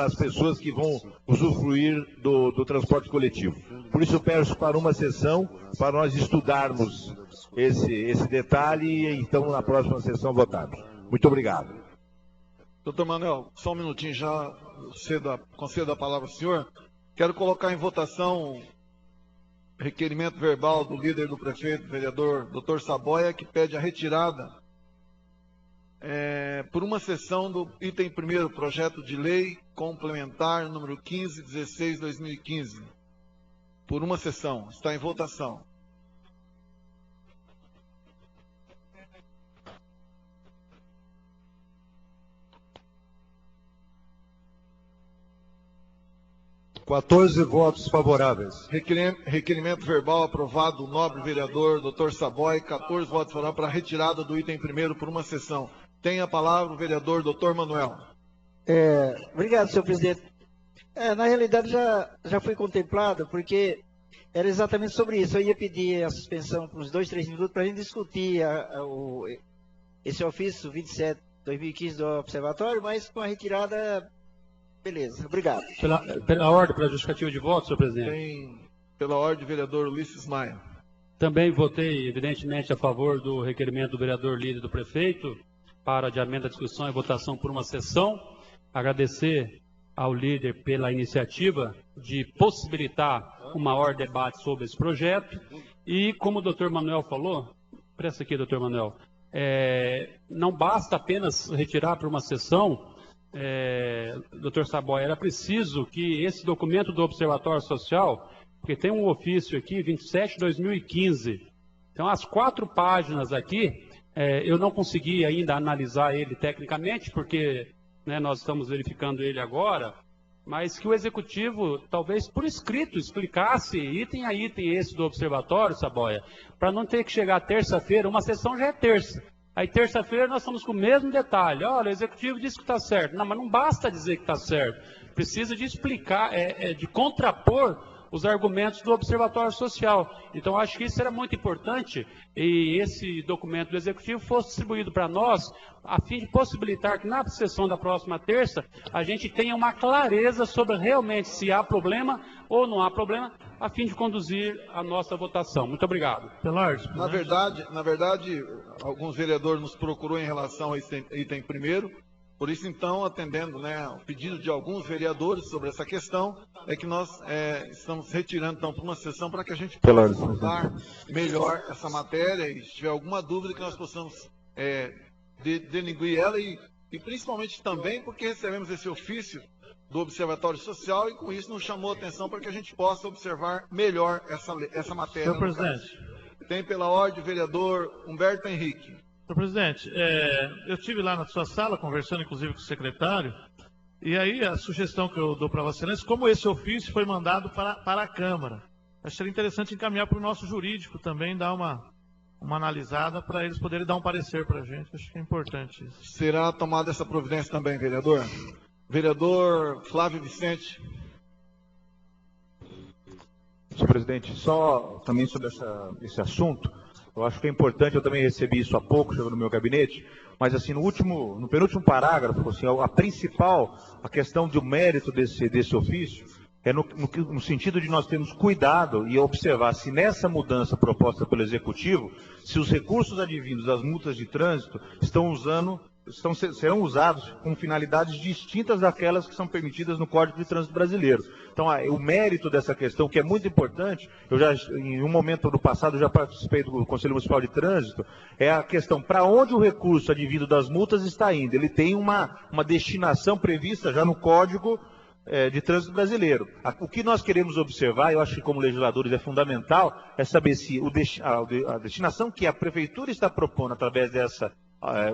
as pessoas que vão usufruir do transporte coletivo. Por isso eu peço para uma sessão, para nós estudarmos esse detalhe e então na próxima sessão votarmos. Muito obrigado. Doutor Manuel, só um minutinho, já concedo a palavra ao senhor. Quero colocar em votação requerimento verbal do líder do prefeito, vereador Dr. Saboia, que pede a retirada por uma sessão do item 1º, projeto de lei complementar número 1516/2015. Por uma sessão. Está em votação. (14 votos favoráveis). Requerimento verbal aprovado do nobre vereador Dr. Saboia, 14 votos favoráveis para a retirada do item 1º por uma sessão. Tem a palavra o vereador Dr. Manuel. Obrigado, senhor presidente. Na realidade já foi contemplado, porque era exatamente sobre isso. Eu ia pedir a suspensão por uns 2, 3 minutos para a gente discutir esse ofício 27/2015 do observatório, mas com a retirada... Beleza, obrigado. Pela ordem, pela justificativa de voto, senhor presidente. Tem pela ordem, vereador Ulisses Maia. Também votei, evidentemente, a favor do requerimento do vereador líder do prefeito para adiamento da discussão e votação por uma sessão. Agradecer ao líder pela iniciativa de possibilitar um maior debate sobre esse projeto. E, como o doutor Manuel falou, presta aqui, doutor Manuel, não basta apenas retirar para uma sessão. Doutor Saboia, era preciso que esse documento do Observatório Social, porque tem um ofício aqui, 27/2015, então as 4 páginas aqui, eu não consegui ainda analisar ele tecnicamente, porque nós estamos verificando ele agora, mas que o Executivo, talvez por escrito, explicasse item a item esse do Observatório, Saboia, para não ter que chegar terça-feira, uma sessão já é terça. Aí terça-feira nós estamos com o mesmo detalhe. Olha, o Executivo disse que está certo. Não, mas não basta dizer que está certo. Precisa de explicar, de contrapor os argumentos do Observatório Social. Então, acho que isso era muito importante e esse documento do Executivo fosse distribuído para nós, a fim de possibilitar que na sessão da próxima terça a gente tenha uma clareza sobre realmente se há problema ou não há problema, a fim de conduzir a nossa votação. Muito obrigado. Na verdade, alguns vereadores nos procurou em relação a esse item 1º. Por isso, então, atendendo, né, o pedido de alguns vereadores sobre essa questão, é que nós estamos retirando, então, para uma sessão para que a gente possa estudar melhor essa matéria e, se tiver alguma dúvida, que nós possamos delinguir ela e principalmente também porque recebemos esse ofício do Observatório Social e, com isso, nos chamou a atenção para que a gente possa observar melhor essa matéria. Senhor presidente. Tem pela ordem o vereador Humberto Henrique. Senhor presidente, eu estive lá na sua sala, conversando inclusive com o secretário, e aí a sugestão que eu dou para Vossa Excelência, como esse ofício foi mandado para a Câmara, acho que seria interessante encaminhar para o nosso jurídico também, dar uma analisada para eles poderem dar um parecer para a gente, acho que é importante isso. Será tomada essa providência também, vereador? Vereador Flávio Vicente. Senhor presidente, só também sobre esse assunto, eu acho que é importante, eu também recebi isso há pouco, chegou no meu gabinete, mas assim, no penúltimo parágrafo, assim, a questão do mérito desse ofício é no sentido de nós termos cuidado e observar se nessa mudança proposta pelo Executivo, se os recursos advindos das multas de trânsito serão usados com finalidades distintas daquelas que são permitidas no Código de Trânsito Brasileiro. Então, o mérito dessa questão, que é muito importante, em um momento do passado, já participei do Conselho Municipal de Trânsito, é a questão para onde o recurso advindo das multas está indo. Ele tem uma destinação prevista já no Código de Trânsito Brasileiro. O que nós queremos observar, eu acho que como legisladores é fundamental, é saber se a destinação que a Prefeitura está propondo através dessa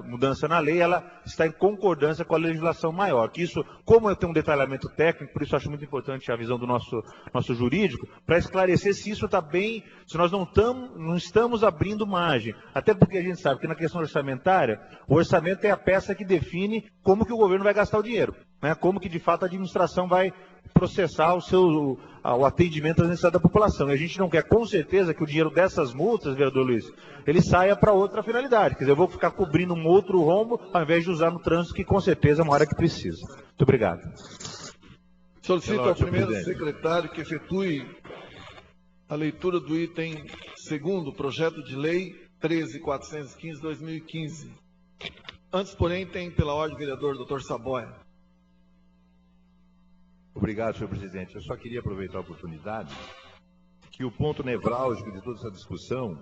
mudança na lei, ela está em concordância com a legislação maior. Que isso, como eu tenho um detalhamento técnico, por isso acho muito importante a visão do nosso jurídico, para esclarecer se isso está bem, se nós não estamos abrindo margem. Até porque a gente sabe que na questão orçamentária, o orçamento é a peça que define como que o governo vai gastar o dinheiro, né? Como que de fato a administração vai processar o atendimento às necessidades da população. E a gente não quer, com certeza, que o dinheiro dessas multas, vereador Luiz, ele saia para outra finalidade. Quer dizer, eu vou ficar cobrindo um outro rombo, ao invés de usar no trânsito, que com certeza é uma hora que precisa. Muito obrigado. Solicito ao primeiro secretário que efetue a leitura do item 2º, projeto de lei 13.415/2015. Antes, porém, tem pela ordem o vereador Dr. Saboia. Obrigado, senhor presidente. Eu só queria aproveitar a oportunidade que o ponto nevrálgico de toda essa discussão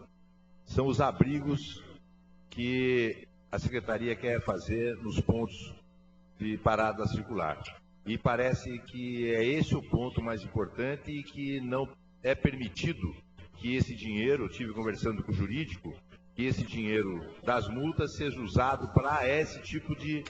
são os abrigos que a Secretaria quer fazer nos pontos de parada circular. E parece que é esse o ponto mais importante e que não é permitido que esse dinheiro, eu estive conversando com o jurídico, que esse dinheiro das multas seja usado para esse tipo de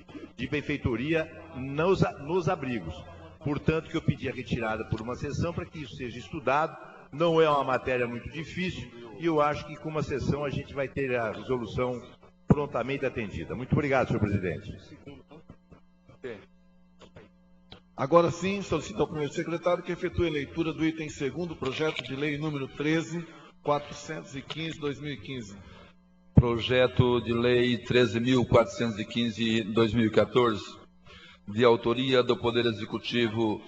benfeitoria nos abrigos. Portanto, que eu pedi a retirada por uma sessão para que isso seja estudado. Não é uma matéria muito difícil e eu acho que com uma sessão a gente vai ter a resolução prontamente atendida. Muito obrigado, senhor presidente. Agora sim, solicito ao primeiro secretário que efetue a leitura do item 2º, projeto de lei número 13.415/2015. Projeto de lei 13.415/2014. De autoria do Poder Executivo,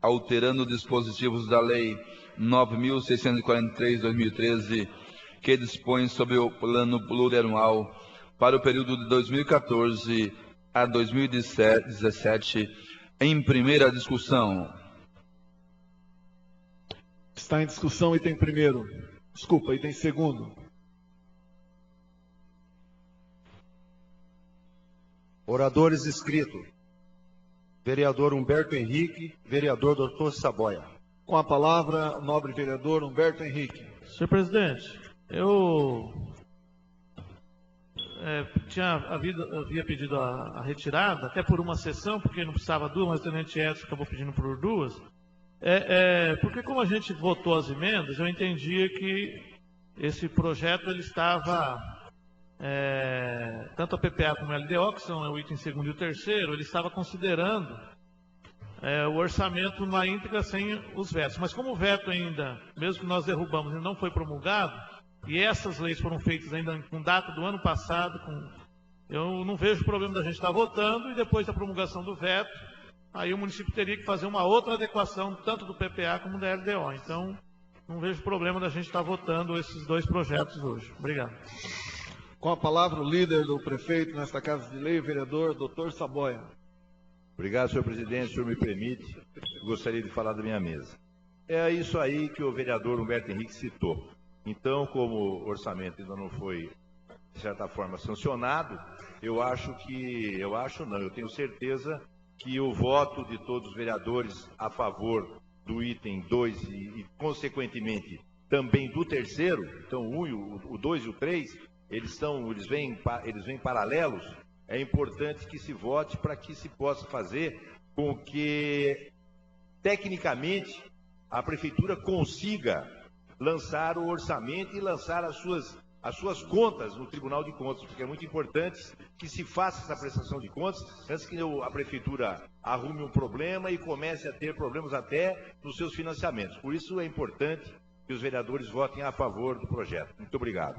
alterando dispositivos da Lei 9.643/2013, que dispõe sobre o plano plurianual para o período de 2014 a 2017, em primeira discussão. Está em discussão item 2º. Oradores inscritos. Vereador Humberto Henrique, vereador Dr. Saboia. Com a palavra, o nobre vereador Humberto Henrique. Senhor presidente, eu havia pedido a retirada, até por uma sessão, porque não precisava duas, mas o tenente Edson acabou pedindo por duas. Porque como a gente votou as emendas, eu entendia que esse projeto ele estava, tanto a PPA como a LDO, que são o item 2º e o 3º, ele estava considerando o orçamento na íntegra sem os vetos. Mas como o veto ainda, mesmo que nós derrubamos, ainda não foi promulgado, e essas leis foram feitas ainda com data do ano passado, eu não vejo problema da gente estar votando, e depois da promulgação do veto, aí o município teria que fazer uma outra adequação, tanto do PPA como da LDO. Então, não vejo problema da gente estar votando esses dois projetos hoje. Obrigado. Com a palavra, o líder do prefeito nesta Casa de Lei, o vereador Dr. Saboia. Obrigado, senhor presidente. O senhor me permite, gostaria de falar da minha mesa. É isso aí que o vereador Humberto Henrique citou. Então, como o orçamento ainda não foi, de certa forma, sancionado, eu tenho certeza que o voto de todos os vereadores a favor do item 2 e consequentemente, também do terceiro, então o 2 e o 3, eles vêm paralelos. É importante que se vote para que se possa fazer com que, tecnicamente, a Prefeitura consiga lançar o orçamento e lançar as suas contas no Tribunal de Contas, porque é muito importante que se faça essa prestação de contas antes que a Prefeitura arrume um problema e comece a ter problemas até nos seus financiamentos. Por isso é importante que os vereadores votem a favor do projeto. Muito obrigado.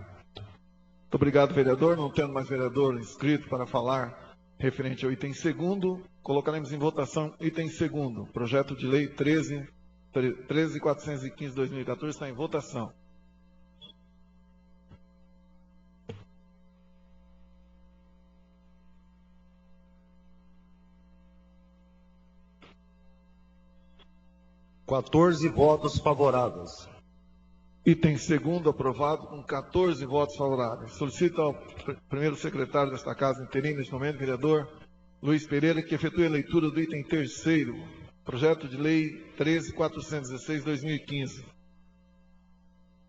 Muito obrigado, vereador. Não tendo mais vereador inscrito para falar referente ao item segundo, colocaremos em votação item segundo. Projeto de lei 13.415/2014 está em votação. Quatorze votos favoráveis. Item segundo aprovado com 14 votos favoráveis. Solicito ao primeiro secretário desta casa interino, neste momento, vereador Luiz Pereira, que efetue a leitura do item terceiro, projeto de lei 13.416/2015.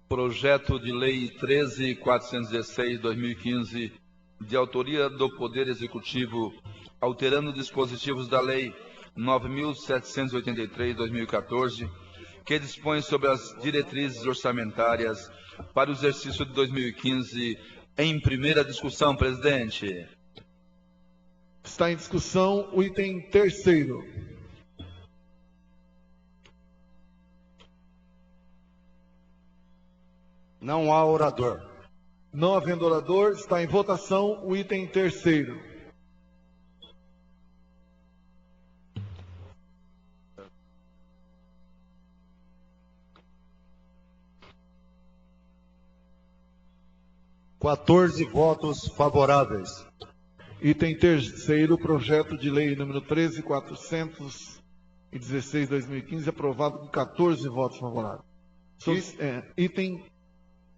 Projeto de lei 13.416/2015, de autoria do Poder Executivo, alterando dispositivos da lei 9.783/2014, que dispõe sobre as diretrizes orçamentárias para o exercício de 2015, em primeira discussão, presidente. Está em discussão o item terceiro. Não há orador. Não havendo orador, está em votação o item terceiro. Quatorze votos favoráveis. Item terceiro, projeto de lei número 13.416/2015, aprovado com 14 votos favoráveis. Item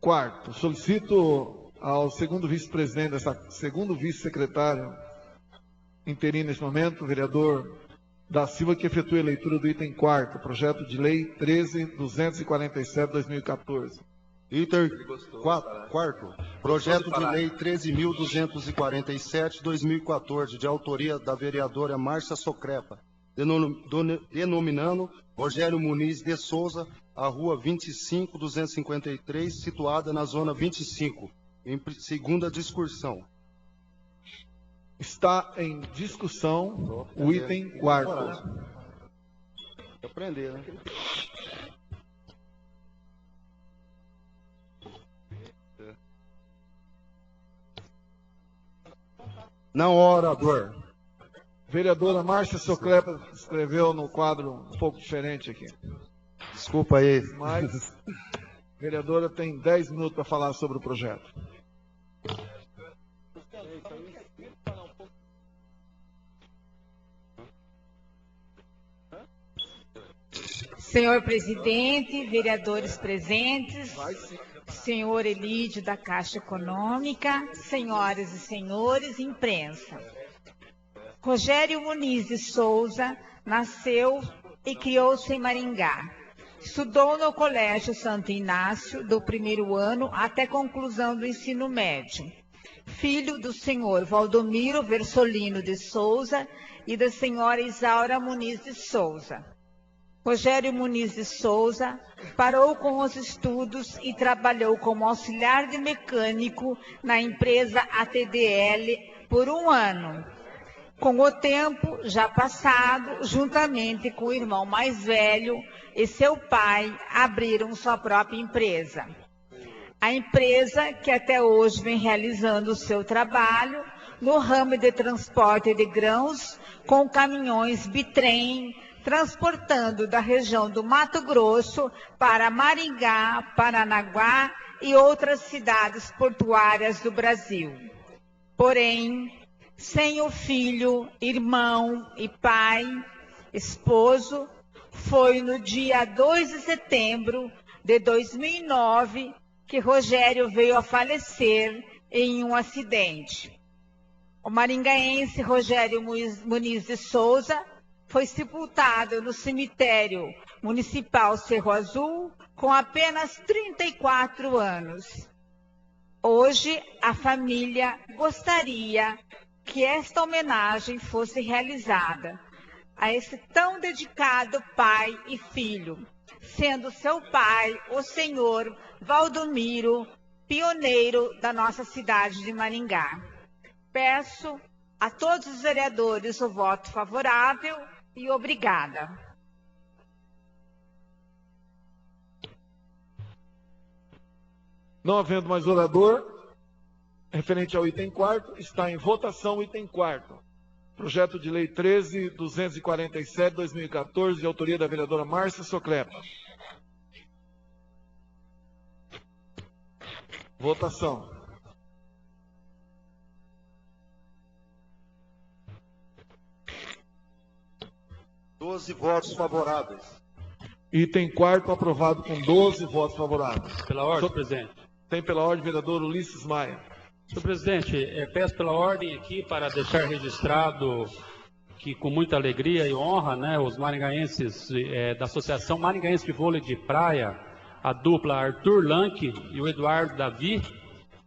quarto, solicito ao segundo vice-presidente, segundo vice-secretário interino neste momento, vereador da Silva, que efetue a leitura do item quarto, projeto de lei 13.247/2014. Item quarto, projeto de lei 13.247/2014, de autoria da vereadora Márcia Socrepa, denominando Rogério Muniz de Souza, a rua 25.253, situada na zona 25, em segunda discussão. Está em discussão o item quarto. Aprender, né? Não há orador. Vereadora Márcia Socrepa escreveu no quadro um pouco diferente aqui. Desculpa aí. Mas a vereadora tem 10 minutos para falar sobre o projeto. Senhor presidente, vereadores presentes, senhor Elídio da Caixa Econômica, senhoras e senhores, imprensa. Rogério Muniz de Souza nasceu e criou-se em Maringá. Estudou no Colégio Santo Inácio, do primeiro ano até conclusão do ensino médio. Filho do senhor Valdomiro Versolino de Souza e da senhora Isaura Muniz de Souza. Rogério Muniz de Souza parou com os estudos e trabalhou como auxiliar de mecânico na empresa ATDL por um ano. Com o tempo já passado, juntamente com o irmão mais velho e seu pai, abriram sua própria empresa. A empresa, que até hoje vem realizando o seu trabalho no ramo de transporte de grãos com caminhões bitrem, transportando da região do Mato Grosso para Maringá, Paranaguá e outras cidades portuárias do Brasil. Porém, sem o filho, irmão e pai, esposo, foi no dia 2 de setembro de 2009 que Rogério veio a falecer em um acidente. O maringaense Rogério Muniz de Souza foi sepultado no cemitério municipal Cerro Azul com apenas 34 anos. Hoje, a família gostaria que esta homenagem fosse realizada a esse tão dedicado pai e filho, sendo seu pai o senhor Valdomiro, pioneiro da nossa cidade de Maringá. Peço a todos os vereadores o voto favorável e obrigada. Não havendo mais orador, referente ao item 4º, está em votação o item 4º. Projeto de Lei 13.247/2014, de autoria da vereadora Márcia Soclepa. Votação. Doze votos favoráveis. Item 4º aprovado com 12 votos favoráveis. Pela ordem, presidente. Tem pela ordem, vereador Ulisses Maia. Senhor presidente, peço pela ordem aqui para deixar registrado que com muita alegria e honra, né, os maringaenses da Associação Maringaense de Vôlei de Praia, a dupla Arthur Lanque e o Eduardo Davi,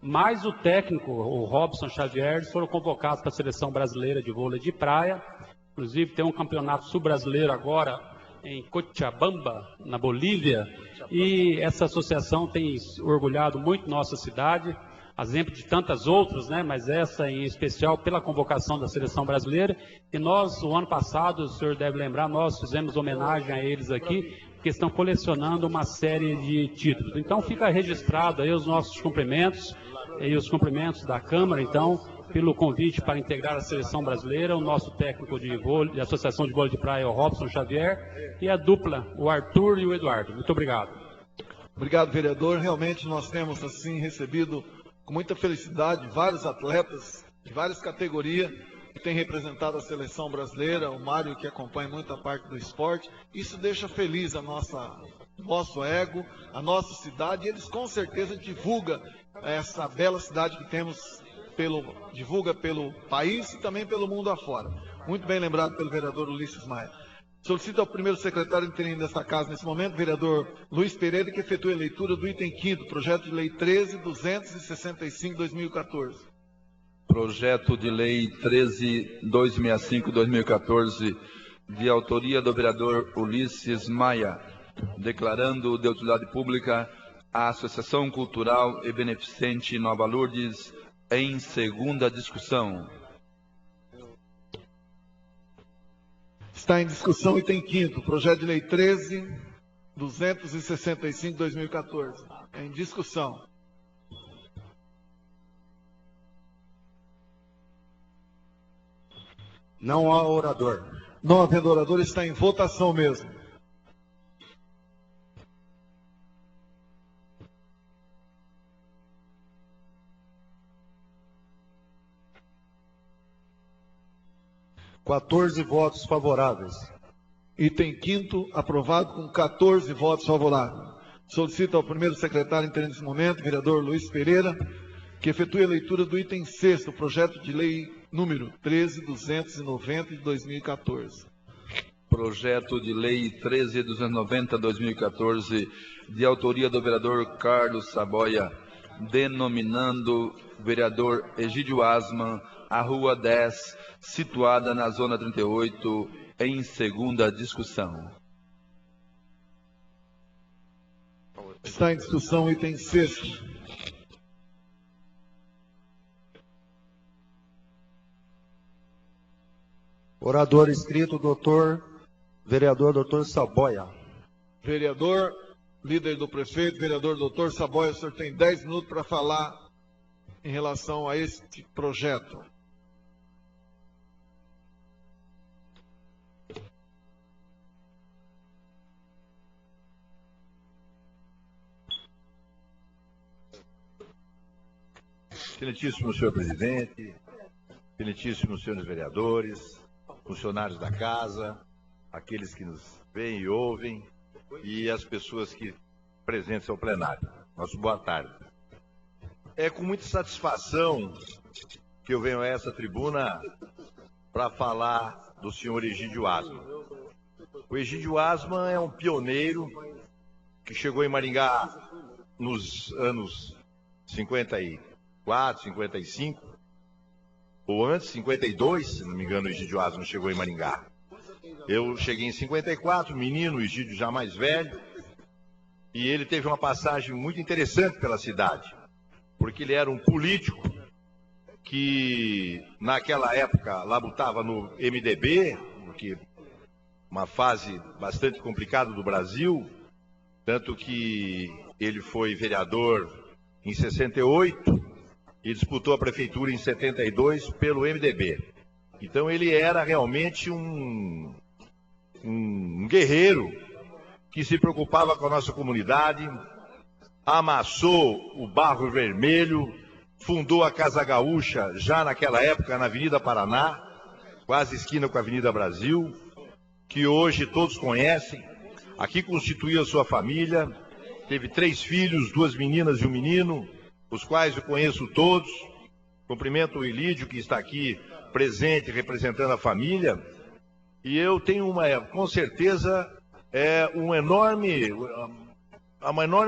mais o técnico, o Robson Xavier, eles foram convocados para a Seleção Brasileira de Vôlei de Praia. Inclusive tem um campeonato sul-brasileiro agora em Cochabamba, na Bolívia, e essa associação tem orgulhado muito nossa cidade, exemplo de tantas outras, né, mas essa em especial pela convocação da Seleção Brasileira. E nós, o ano passado, o senhor deve lembrar, nós fizemos homenagem a eles aqui, que estão colecionando uma série de títulos. Então fica registrado aí os nossos cumprimentos, e os cumprimentos da Câmara, então, pelo convite para integrar a Seleção Brasileira, o nosso técnico de vôlei, de Associação de Vôlei de Praia, o Robson Xavier, e a dupla, o Arthur e o Eduardo. Muito obrigado. Obrigado, vereador. Realmente nós temos, assim, recebido com muita felicidade vários atletas de várias categorias que têm representado a Seleção Brasileira, o Mário que acompanha muita parte do esporte. Isso deixa feliz o nosso ego, a nossa cidade, e eles com certeza divulgam essa bela cidade que temos, divulga pelo país e também pelo mundo afora. Muito bem lembrado pelo vereador Ulisses Maia. Solicito ao primeiro secretário interino desta casa, nesse momento, vereador Luiz Pereira, que efetue a leitura do item 5º, projeto de lei 13.265/2014. Projeto de lei 13.265/2014, de autoria do vereador Ulisses Maia, declarando de utilidade pública a Associação Cultural e Beneficente Nova Lourdes, em segunda discussão. Está em discussão o item 5º, projeto de lei 13.265/2014. Em discussão. Não há orador. Não havendo orador, está em votação mesmo. Quatorze votos favoráveis. Item 5º aprovado com 14 votos favoráveis. Solicito ao primeiro secretário interino nesse momento, vereador Luiz Pereira, que efetue a leitura do item 6º, projeto de lei número 13.290/2014. Projeto de lei 13.290/2014, de autoria do vereador Carlos Saboia, denominando vereador Egídio Asman, a Rua 10, situada na Zona 38, em segunda discussão. Está em discussão o item 6º. Orador inscrito, vereador doutor Saboia. Vereador, líder do prefeito, vereador doutor Saboia, o senhor tem 10 minutos para falar em relação a este projeto. Excelentíssimo senhor presidente, excelentíssimos senhores vereadores, funcionários da casa, aqueles que nos veem e ouvem e as pessoas que presentes ao plenário. Nossa boa tarde. É com muita satisfação que eu venho a essa tribuna para falar do senhor Egídio Asman. O Egídio Asman é um pioneiro que chegou em Maringá nos anos 54, 55, ou antes, 52, se não me engano, o Egídio Asman chegou em Maringá. Eu cheguei em 54, menino, o Egídio já mais velho, e ele teve uma passagem muito interessante pela cidade, porque ele era um político que, naquela época, labutava no MDB, porque uma fase bastante complicada do Brasil, tanto que ele foi vereador em 68 e disputou a prefeitura em 72 pelo MDB. Então ele era realmente um guerreiro que se preocupava com a nossa comunidade, amassou o Barro Vermelho, fundou a Casa Gaúcha já naquela época na Avenida Paraná, quase esquina com a Avenida Brasil, que hoje todos conhecem. Aqui constituiu a sua família, teve 3 filhos, 2 meninas e um menino, os quais eu conheço todos. Cumprimento o Elídio, que está aqui presente, representando a família. E eu tenho com certeza, uma enorme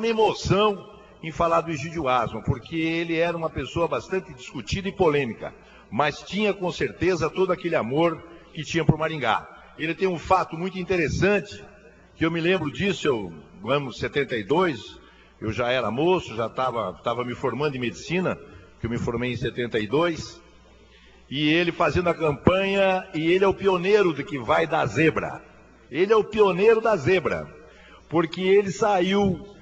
emoção em falar do Egídio Asman, porque ele era uma pessoa bastante discutida e polêmica, mas tinha com certeza todo aquele amor que tinha por Maringá. Ele tem um fato muito interessante, que eu me lembro disso, no ano 72, eu já era moço, já estava me formando em medicina, que eu me formei em 72, e ele fazendo a campanha, e ele é o pioneiro do que vai da zebra. Ele é o pioneiro da zebra, porque ele saiu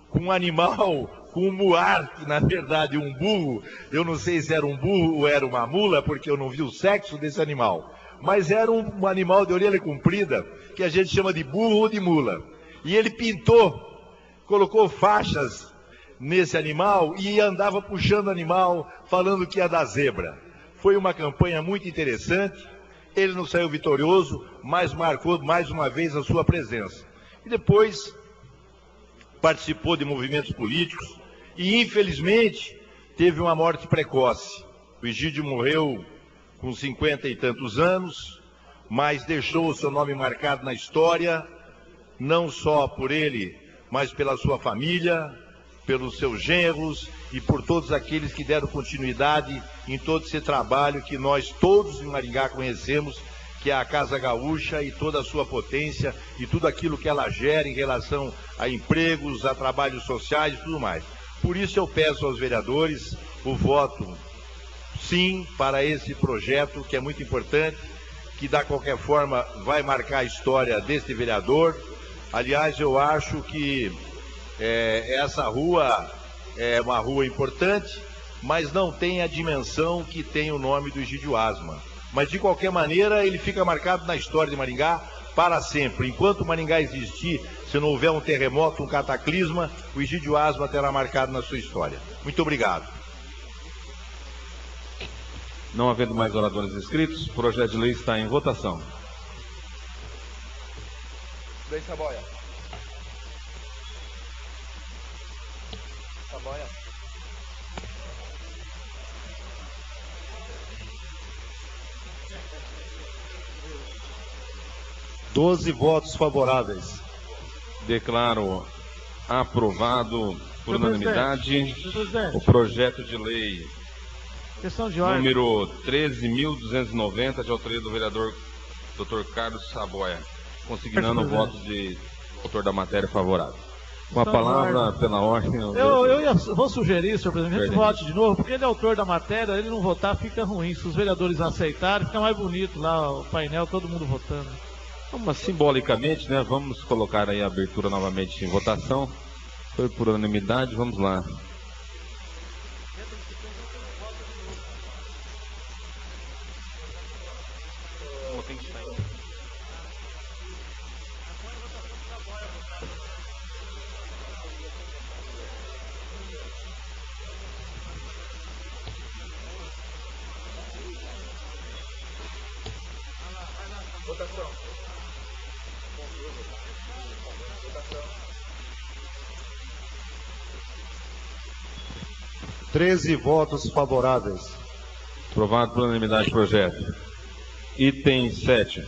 com um animal, com um muar, que na verdade um burro, eu não sei se era um burro ou era uma mula, porque eu não vi o sexo desse animal, mas era um animal de orelha comprida, que a gente chama de burro ou de mula. E ele pintou, colocou faixas nesse animal e andava puxando o animal, falando que ia da zebra. Foi uma campanha muito interessante, ele não saiu vitorioso, mas marcou mais uma vez a sua presença. E depois participou de movimentos políticos e, infelizmente, teve uma morte precoce. O Egídio morreu com 50 e tantos anos, mas deixou o seu nome marcado na história, não só por ele, mas pela sua família, pelos seus genros e por todos aqueles que deram continuidade em todo esse trabalho que nós todos em Maringá conhecemos, que é a Casa Gaúcha e toda a sua potência e tudo aquilo que ela gera em relação a empregos, a trabalhos sociais e tudo mais. Por isso eu peço aos vereadores o voto sim para esse projeto, que é muito importante, que da qualquer forma vai marcar a história desse vereador. Aliás, eu acho que essa rua é uma rua importante, mas não tem a dimensão que tem o nome do Egídio Asman. Mas de qualquer maneira ele fica marcado na história de Maringá para sempre. Enquanto Maringá existir, se não houver um terremoto, um cataclisma, o Egídio Asman terá marcado na sua história. Muito obrigado. Não havendo mais oradores inscritos, o projeto de lei está em votação. Bem, Saboia. Saboia. Doze votos favoráveis. Declaro aprovado por unanimidade o projeto de lei questão de ordem. Número 13.290, de autoria do vereador Dr. Carlos Saboia, consignando o voto de autor da matéria favorável. Com a palavra, pela ordem... Eu vou sugerir, senhor presidente, que a gente vote de novo, porque ele é autor da matéria, ele não votar fica ruim. Se os vereadores aceitarem, fica mais bonito lá o painel, todo mundo votando. Mas simbolicamente, né, vamos colocar aí a abertura novamente em votação. Foi por unanimidade, vamos lá. Votação. 13 votos favoráveis. Aprovado por unanimidade o projeto. Item 7.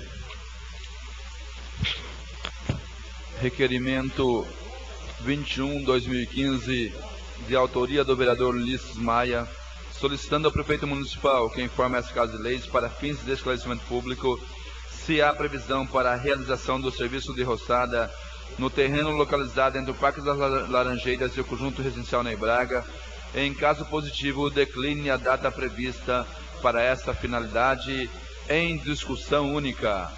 Requerimento 21/2015, de autoria do vereador Ulisses Maia, solicitando ao prefeito municipal que informe as casas de leis para fins de esclarecimento público se há previsão para a realização do serviço de roçada no terreno localizado entre o Parque das Laranjeiras e o conjunto residencial Ney Braga. Em caso positivo, decline a data prevista para essa finalidade. Em discussão única.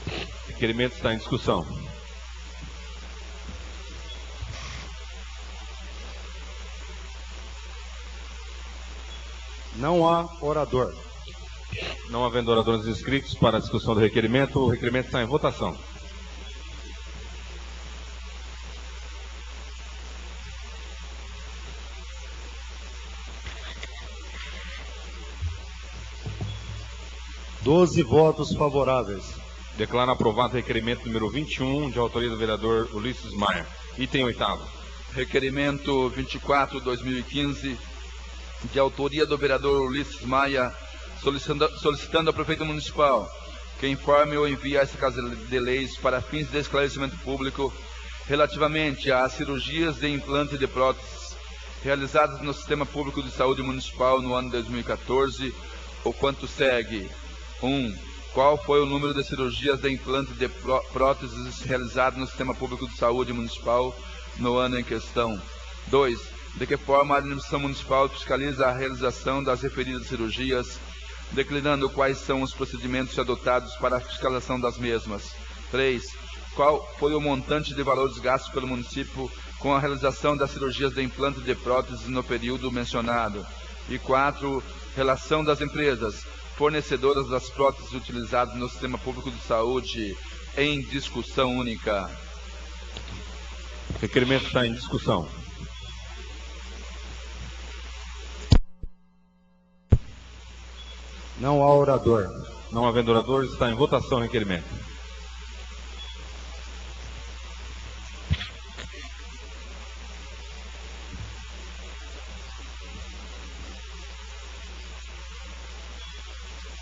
O requerimento está em discussão. Não há orador. Não havendo oradores inscritos para a discussão do requerimento, o requerimento está em votação. Doze votos favoráveis. Declaro aprovado o requerimento número 21, de autoria do vereador Ulisses Maia. Item 8º. Requerimento 24/2015, de autoria do vereador Ulisses Maia, solicitando ao prefeito municipal que informe ou envie a essa casa de leis para fins de esclarecimento público relativamente às cirurgias de implante de próteses realizadas no Sistema Público de Saúde Municipal no ano 2014, o quanto segue. 1. Qual foi o número de cirurgias de implante de próteses realizadas no Sistema Público de Saúde Municipal no ano em questão? 2. De que forma a administração municipal fiscaliza a realização das referidas cirurgias, declinando quais são os procedimentos adotados para a fiscalização das mesmas? 3. Qual foi o montante de valores gastos pelo município com a realização das cirurgias de implante de próteses no período mencionado? E 4. Relação das empresas fornecedoras das próteses utilizadas no Sistema Público de Saúde. Em discussão única. O requerimento está em discussão. Não há orador. Não havendo orador, está em votação o requerimento.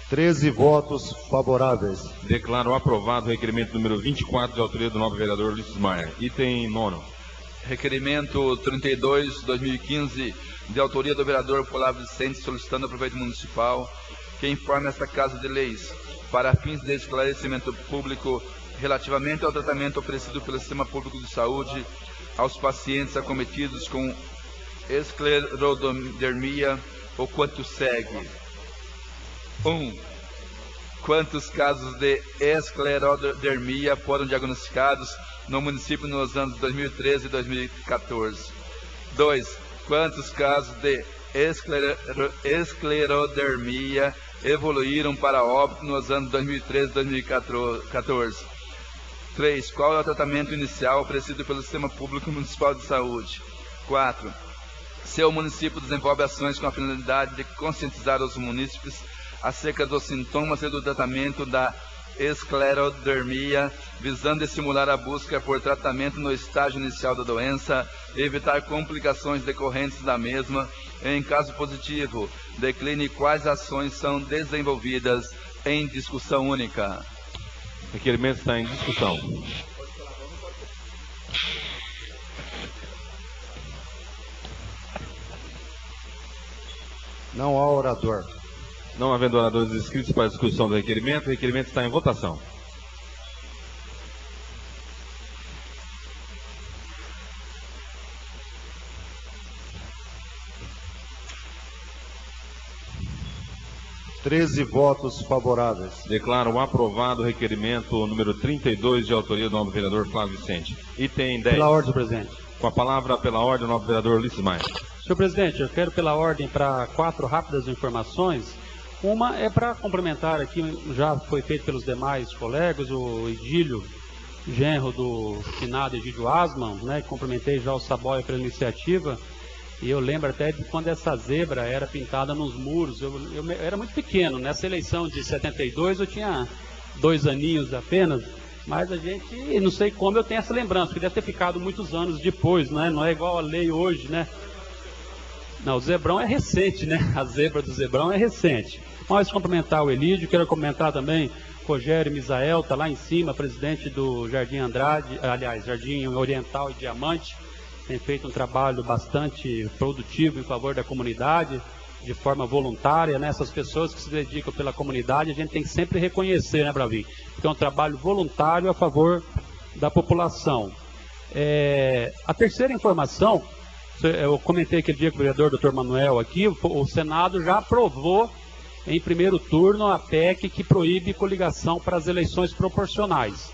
Treze votos favoráveis. Declaro aprovado o requerimento número 24, de autoria do nobre vereador Ulisses Maia. Item 9. Requerimento 32/2015, de autoria do vereador Flávio Vicente, solicitando ao prefeito municipal que informe esta Casa de Leis para fins de esclarecimento público relativamente ao tratamento oferecido pelo Sistema Público de Saúde aos pacientes acometidos com esclerodermia, o quanto segue. 1. Quantos casos de esclerodermia foram diagnosticados no município nos anos 2013 e 2014? 2. Quantos casos de esclerodermia evoluíram para óbito nos anos 2013 e 2014? 3. Qual é o tratamento inicial oferecido pelo Sistema Público Municipal de Saúde? 4. Se o município desenvolve ações com a finalidade de conscientizar os munícipes acerca dos sintomas e do tratamento da esclerodermia, visando estimular a busca por tratamento no estágio inicial da doença e evitar complicações decorrentes da mesma. Em caso positivo, decline quais ações são desenvolvidas. Em discussão única. O requerimento está em discussão. Não há orador. Não havendo oradores inscritos para a discussão do requerimento, o requerimento está em votação. Treze votos favoráveis. Declaro aprovado o requerimento número 32, de autoria do nobre vereador Flávio Vicente. Item 10. Pela ordem, presidente. Com a palavra, pela ordem, o nobre vereador Ulisses Maia. Senhor presidente, eu quero pela ordem para 4 rápidas informações. Uma é para complementar aqui, já foi feito pelos demais colegas, o Edílio, genro do finado Egídio Asman, né, cumprimentei já o Saboia pela iniciativa, e eu lembro até de quando essa zebra era pintada nos muros. Eu era muito pequeno, nessa eleição de 72 eu tinha 2 aninhos apenas, mas a gente, não sei como eu tenho essa lembrança, que deve ter ficado muitos anos depois, né? Não é igual a lei hoje, né? Não, o Zebrão é recente, né? A zebra do Zebrão é recente. Mas cumprimentar o Elídio, quero comentar também Rogério Misael, está lá em cima, presidente do Jardim Andrade, aliás, Jardim Oriental e Diamante, tem feito um trabalho bastante produtivo em favor da comunidade, de forma voluntária, né? Essas pessoas que se dedicam pela comunidade, a gente tem que sempre reconhecer, né, Bravinho? Porque é um trabalho voluntário a favor da população. A terceira informação, eu comentei aquele dia com o vereador Dr. Manuel aqui, o Senado já aprovou em primeiro turno a PEC que proíbe coligação para as eleições proporcionais.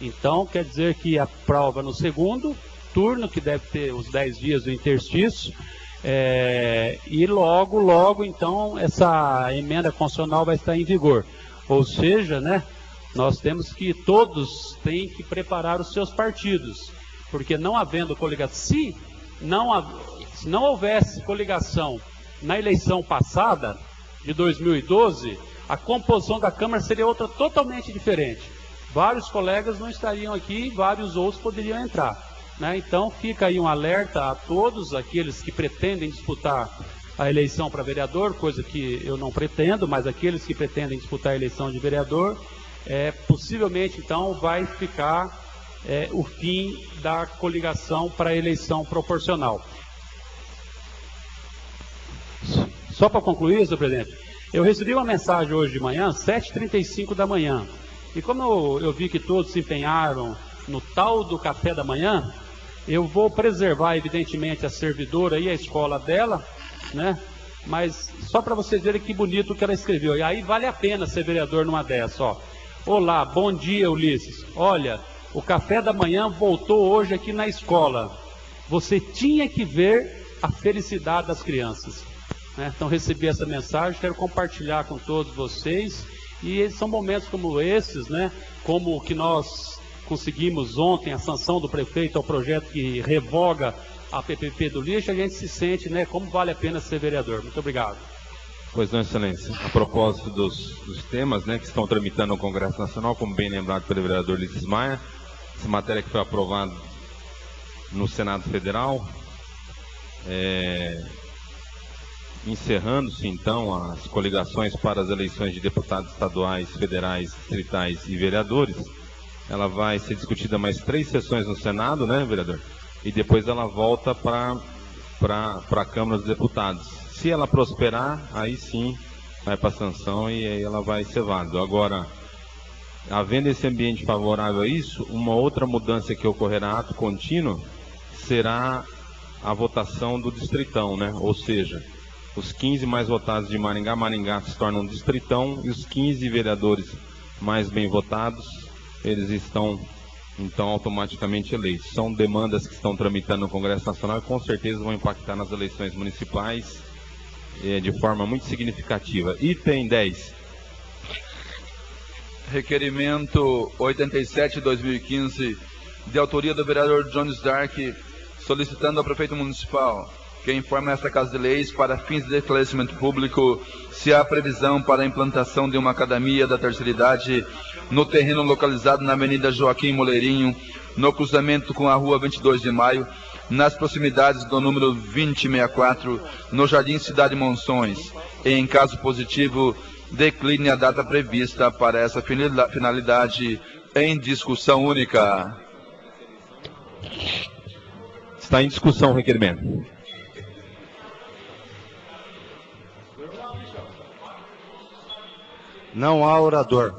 Então, quer dizer que aprova no segundo turno, que deve ter os 10 dias do interstício, e logo, então, essa emenda constitucional vai estar em vigor. Ou seja, né, nós temos que, todos têm que preparar os seus partidos, porque não havendo coligação, se não houvesse coligação na eleição passada, de 2012, a composição da Câmara seria outra totalmente diferente. Vários colegas não estariam aqui, vários outros poderiam entrar, né? Então fica aí um alerta a todos aqueles que pretendem disputar a eleição para vereador, coisa que eu não pretendo, mas aqueles que pretendem disputar a eleição de vereador, possivelmente então vai ficar o fim da coligação para a eleição proporcional. Só para concluir, senhor presidente, eu recebi uma mensagem hoje de manhã, 7h35 da manhã, e como eu vi que todos se empenharam no tal do café da manhã, eu vou preservar, evidentemente, a servidora e a escola dela, né? Mas só para vocês verem que bonito que ela escreveu, e aí vale a pena ser vereador numa dessa, ó. Olá, bom dia, Ulisses. Olha, o café da manhã voltou hoje aqui na escola. Você tinha que ver a felicidade das crianças. Então recebi essa mensagem, quero compartilhar com todos vocês, e são momentos como esses, né, como o que nós conseguimos ontem, a sanção do prefeito ao projeto que revoga a PPP do lixo, a gente se sente, né, como vale a pena ser vereador. Muito obrigado. Pois não, excelência. A propósito dos temas, né, que estão tramitando no Congresso Nacional, como bem lembrado pelo vereador Ulisses Maia, essa matéria que foi aprovada no Senado Federal, encerrando-se então as coligações para as eleições de deputados estaduais, federais, distritais e vereadores. Ela vai ser discutida mais 3 sessões no Senado, né, vereador? E depois ela volta para a Câmara dos Deputados. Se ela prosperar, aí sim vai para a sanção e aí ela vai ser válida. Agora, havendo esse ambiente favorável a isso, uma outra mudança que ocorrerá ato contínuo será a votação do distritão, né? Ou seja, os 15 mais votados de Maringá, Maringá se torna um distritão, e os 15 vereadores mais bem votados, eles estão, então, automaticamente eleitos. São demandas que estão tramitando no Congresso Nacional e com certeza vão impactar nas eleições municipais de forma muito significativa. Item 10. Requerimento 87/2015, de autoria do vereador Jones Dark, solicitando ao prefeito municipal que informe esta Casa de Leis, para fins de esclarecimento público, se há previsão para a implantação de uma academia da terceira idade no terreno localizado na Avenida Joaquim Moleirinho, no cruzamento com a Rua 22 de Maio, nas proximidades do número 2064, no Jardim Cidade Monções. E, em caso positivo, decline a data prevista para essa finalidade, em discussão única. Está em discussão o requerimento. Não há orador.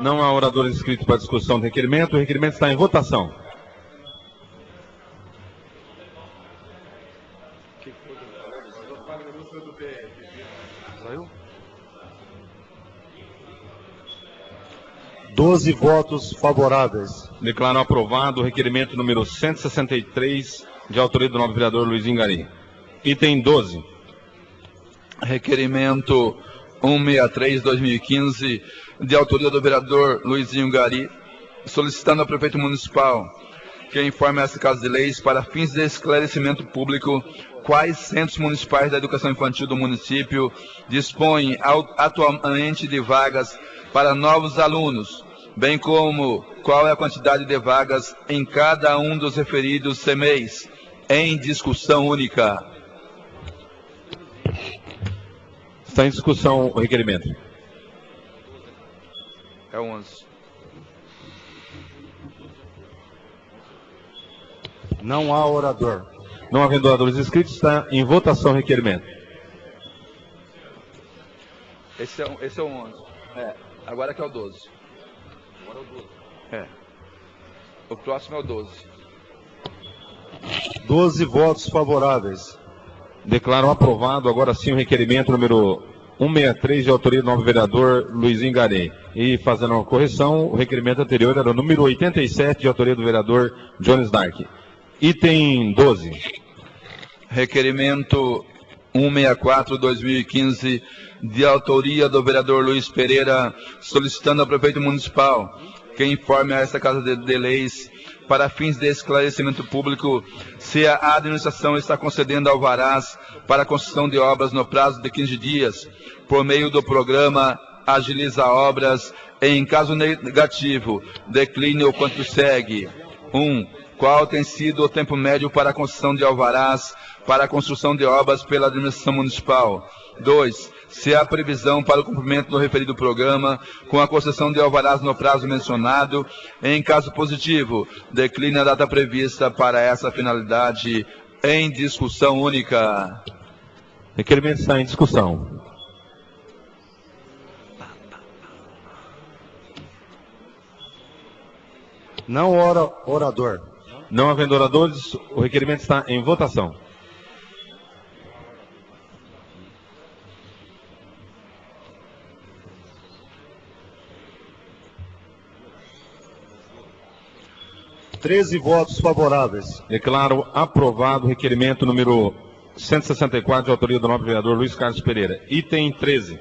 Não há oradores inscritos para discussão do requerimento. O requerimento está em votação. Saiu? 12 votos favoráveis. Declaro aprovado o requerimento número 163, de autoria do nobre vereador Luizinho Gari. Item 12. Requerimento 163/2015, de autoria do vereador Luizinho Gari, solicitando ao prefeito municipal que informa esta Casa de Leis para fins de esclarecimento público quais centros municipais da educação infantil do município dispõem atualmente de vagas para novos alunos, bem como qual é a quantidade de vagas em cada um dos referidos CMEIs, em discussão única. Está em discussão o requerimento. É 11. Não há orador. Não havendo oradores inscritos, está em votação o requerimento. Esse é o 11. Agora que é o 12. Agora é o 12. O próximo é o 12. 12 votos favoráveis. Declaro aprovado agora sim o requerimento número 163 de autoria do novo vereador Luizinho Garei. E fazendo uma correção, o requerimento anterior era o número 87 de autoria do vereador Jones Dark. Item 12. Requerimento 164/2015 de autoria do vereador Luiz Pereira, solicitando ao prefeito municipal que informe a esta Casa de Leis para fins de esclarecimento público se a administração está concedendo alvarás para a construção de obras no prazo de 15 dias, por meio do programa Agiliza Obras. Em caso negativo, decline o quanto segue. 1. Qual tem sido o tempo médio para a construção de alvarás para a construção de obras pela administração municipal? 2. Se há previsão para o cumprimento do referido programa com a concessão de alvarás no prazo mencionado. Em caso positivo, decline a data prevista para essa finalidade, em discussão única. Requerimento está em discussão. Não orador. Não havendo oradores, o requerimento está em votação. Treze votos favoráveis. Declaro aprovado o requerimento número 164 de autoria do nobre vereador Luiz Carlos Pereira. Item 13.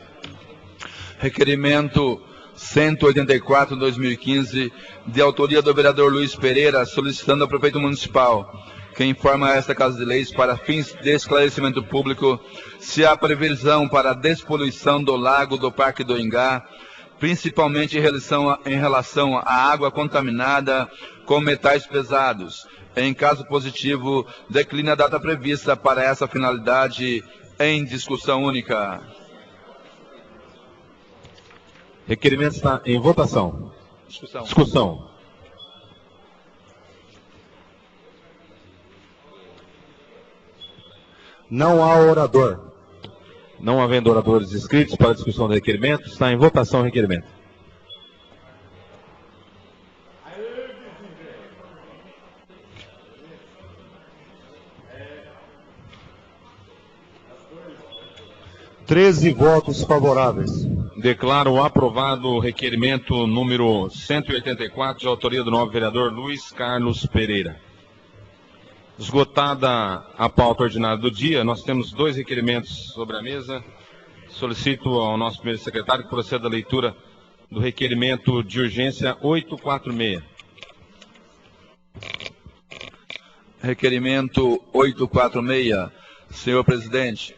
Requerimento 184/2015 de autoria do vereador Luiz Pereira, solicitando ao prefeito municipal que informa a esta Casa de Leis para fins de esclarecimento público se há previsão para a despoluição do lago do Parque do Ingá, principalmente em relação à água contaminada com metais pesados. Em caso positivo, decline a data prevista para essa finalidade, em discussão única. Requerimento está em votação. Discussão. Não há orador. Não havendo oradores inscritos para a discussão do requerimento, está em votação o requerimento. Treze votos favoráveis. Declaro aprovado o requerimento número 184 de autoria do novo vereador Luiz Carlos Pereira. Esgotada a pauta ordinária do dia, nós temos dois requerimentos sobre a mesa. Solicito ao nosso primeiro secretário que proceda à leitura do requerimento de urgência 846. Requerimento 846. Senhor presidente,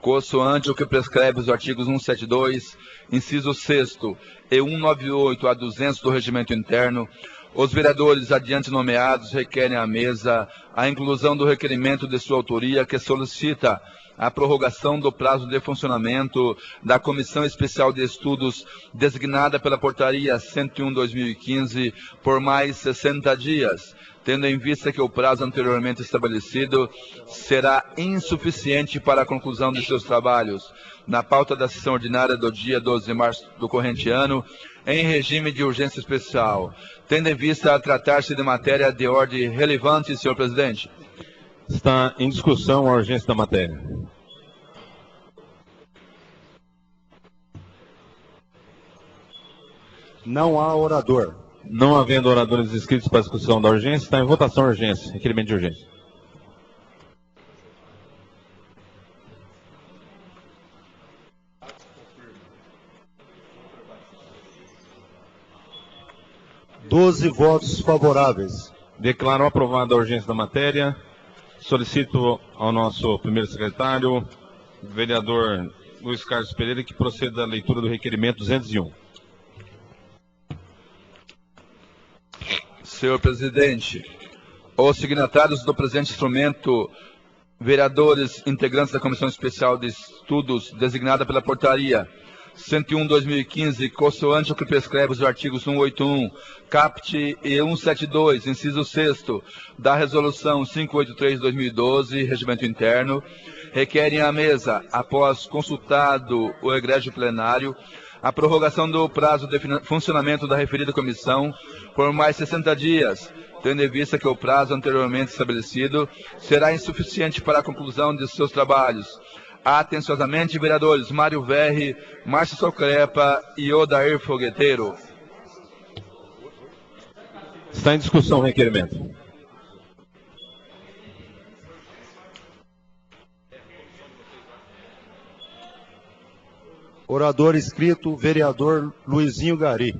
consoante o que prescreve os artigos 172, inciso 6º e 198 a 200 do Regimento Interno, os vereadores adiante nomeados requerem à mesa a inclusão do requerimento de sua autoria que solicita a prorrogação do prazo de funcionamento da Comissão Especial de Estudos designada pela Portaria 101/2015 por mais 60 dias, tendo em vista que o prazo anteriormente estabelecido será insuficiente para a conclusão de seus trabalhos na pauta da sessão ordinária do dia 12 de março do corrente ano, em regime de urgência especial, tendo em vista a tratar-se de matéria de ordem relevante, senhor presidente. Está em discussão a urgência da matéria. Não há orador. Não havendo oradores inscritos para a discussão da urgência, está em votação a urgência, requerimento de urgência. Doze votos favoráveis. Declaro aprovada a urgência da matéria. Solicito ao nosso primeiro secretário, vereador Luiz Carlos Pereira, que proceda à leitura do requerimento 201. Senhor presidente, os signatários do presente instrumento, vereadores integrantes da Comissão Especial de Estudos, designada pela Portaria 101/2015, consoante o que prescreve os artigos 181, caput e 172, inciso 6º, da Resolução 583/2012, Regimento Interno, requerem à mesa, após consultado o egrégio plenário, a prorrogação do prazo de funcionamento da referida comissão por mais 60 dias, tendo em vista que o prazo anteriormente estabelecido será insuficiente para a conclusão de seus trabalhos. Atenciosamente, vereadores Mário Verri, Márcio Socrepa e Odair Fogueteiro. Está em discussão o requerimento. Orador inscrito, vereador Luizinho Gari.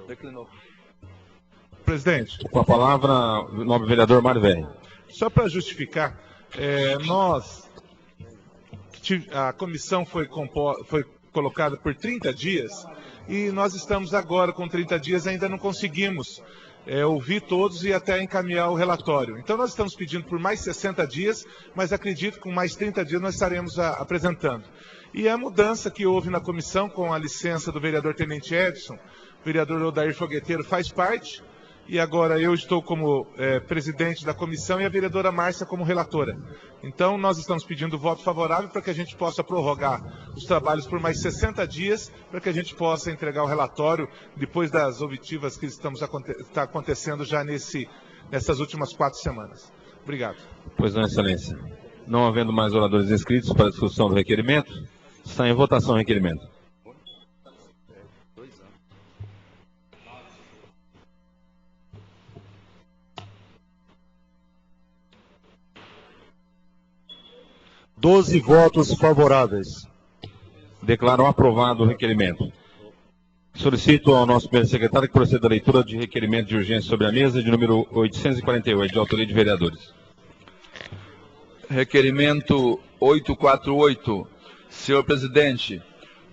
Declinou. Presidente. Com a palavra, o nobre vereador Mário Verri. Só para justificar, a comissão foi colocada por 30 dias e nós estamos agora com 30 dias, ainda não conseguimos ouvir todos e até encaminhar o relatório. Então nós estamos pedindo por mais 60 dias, mas acredito que com mais 30 dias nós estaremos apresentando. E a mudança que houve na comissão, com a licença do vereador Tenente Edson, o vereador Odair Fogueteiro faz parte, e agora eu estou como presidente da comissão e a vereadora Márcia como relatora. Então, nós estamos pedindo voto favorável para que a gente possa prorrogar os trabalhos por mais 60 dias, para que a gente possa entregar o relatório depois das oitivas que está acontecendo já nessas últimas 4 semanas. Obrigado. Pois não, excelência. Não havendo mais oradores inscritos para a discussão do requerimento, está em votação o requerimento. Doze votos favoráveis. Declaro aprovado o requerimento. Solicito ao nosso primeiro secretário que proceda à leitura de requerimento de urgência sobre a mesa, de número 848, de autoria de vereadores. Requerimento 848. Senhor presidente,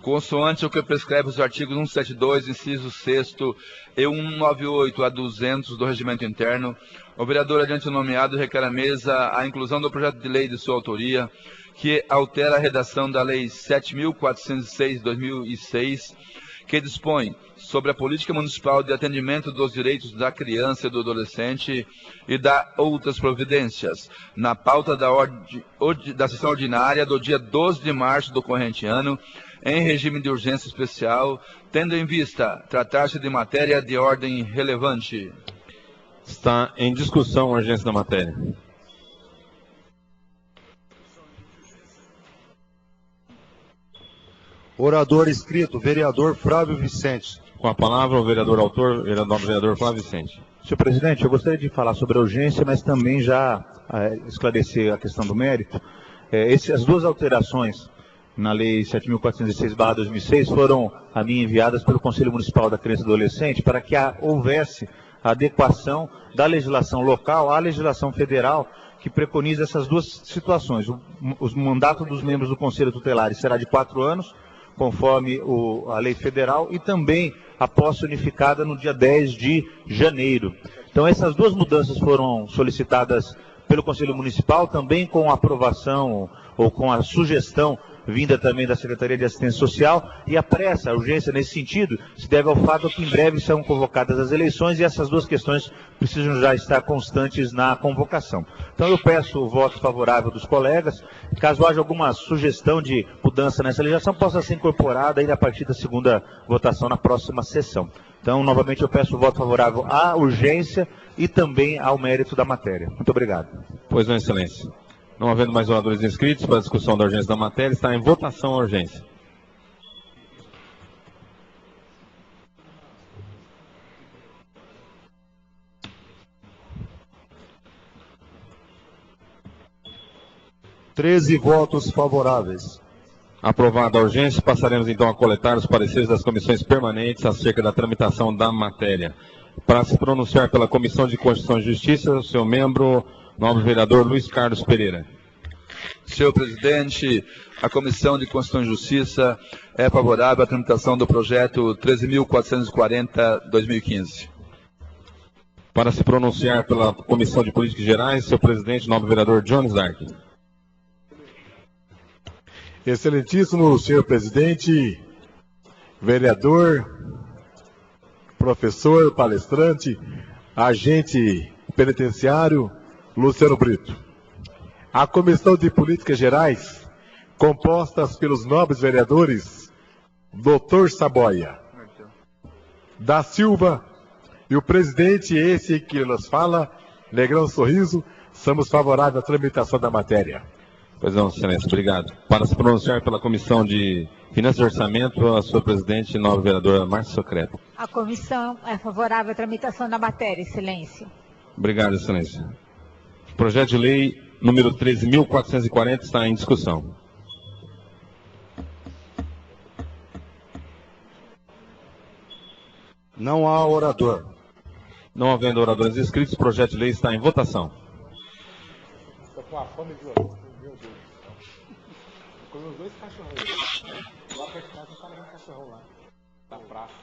consoante o que prescreve os artigos 172, inciso 6º e 198 a 200 do Regimento Interno, o vereador adiante nomeado requer à mesa a inclusão do projeto de lei de sua autoria, que altera a redação da Lei 7.406 de 2006, que dispõe sobre a política municipal de atendimento dos direitos da criança e do adolescente e dá outras providências, na pauta da sessão ordinária do dia 12 de março do corrente ano, em regime de urgência especial, tendo em vista tratar-se de matéria de ordem relevante. Está em discussão a urgência da matéria. Orador inscrito, vereador Flávio Vicente. Com a palavra o vereador autor, vereador Flávio Vicente. Senhor presidente, eu gostaria de falar sobre a urgência, mas também já esclarecer a questão do mérito. As duas alterações na Lei 7.406/2006 foram a mim enviadas pelo Conselho Municipal da Criança e do Adolescente para que houvesse a adequação da legislação local à legislação federal, que preconiza essas duas situações. O mandato dos membros do Conselho Tutelar será de 4 anos, conforme a lei federal, e também a posse unificada no dia 10 de janeiro. Então essas duas mudanças foram solicitadas pelo Conselho Municipal, também com a aprovação ou com a sugestão vinda também da Secretaria de Assistência Social, e a pressa, a urgência nesse sentido, se deve ao fato que em breve serão convocadas as eleições e essas duas questões precisam já estar constantes na convocação. Então eu peço o voto favorável dos colegas, caso haja alguma sugestão de mudança nessa legislação, possa ser incorporada aí a partir da segunda votação na próxima sessão. Então, novamente, eu peço o voto favorável à urgência e também ao mérito da matéria. Muito obrigado. Pois não, excelência. Não havendo mais oradores inscritos para a discussão da urgência da matéria, está em votação a urgência. Treze votos favoráveis. Aprovada a urgência, passaremos então a coletar os pareceres das comissões permanentes acerca da tramitação da matéria. Para se pronunciar pela Comissão de Constituição e Justiça, o seu membro, nobre vereador Luiz Carlos Pereira. Senhor presidente, a Comissão de Constituição e Justiça é favorável à tramitação do projeto 13.440/2015. Para se pronunciar pela Comissão de Políticas Gerais, seu presidente, nobre vereador Jones Dark. Excelentíssimo senhor presidente, vereador, professor, palestrante, agente penitenciário, Luciano Brito. A Comissão de Políticas Gerais, compostas pelos nobres vereadores Dr. Saboia, da Silva e o presidente, esse que nos fala, Negrão Sorriso, somos favoráveis à tramitação da matéria. Pois não, excelência, obrigado. Para se pronunciar pela Comissão de Finanças e Orçamento, a sua presidente, nobre vereadora Márcia Socrepa. A comissão é favorável à tramitação da matéria, excelência. Obrigado, excelência. O projeto de lei número 13.440 está em discussão. Não há orador. Não havendo oradores inscritos, o projeto de lei está em votação. Estou com a fome de ouro. Meu Deus. Comi os 2 cachorros. Lá perto de casa não tá levando cachorro lá. Da praça.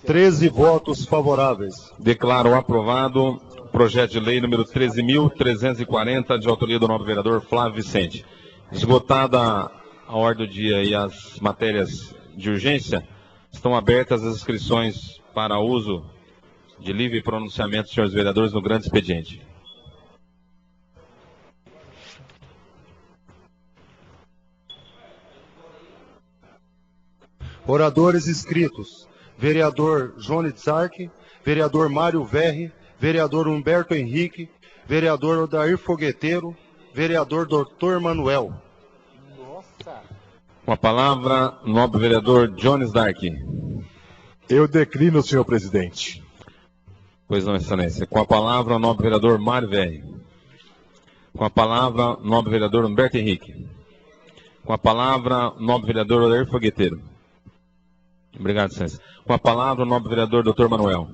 13 votos favoráveis. Declaro aprovado o projeto de lei número 13.340, de autoria do nobre vereador Flávio Vicente. Esgotada a ordem do dia e as matérias de urgência, estão abertas as inscrições para uso de livre pronunciamento dos senhores vereadores no grande expediente. Oradores inscritos: vereador Jones Zark, vereador Mário Verri, vereador Humberto Henrique, vereador Odair Fogueteiro, vereador Dr. Manuel. Com a palavra, nobre vereador Jones Dark. Eu declino, senhor presidente. Pois não, excelência. Com a palavra, o nobre vereador Mário Verri. Com a palavra, o nobre vereador Humberto Henrique. Com a palavra, o nobre vereador Odair Fogueteiro. Obrigado, excelência. Com a palavra, o nobre vereador Dr. Manuel.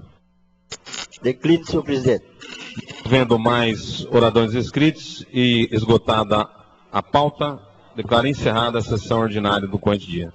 Declino, senhor presidente. Vendo mais oradores inscritos e esgotada a pauta, declaro encerrada a sessão ordinária do corrente dia.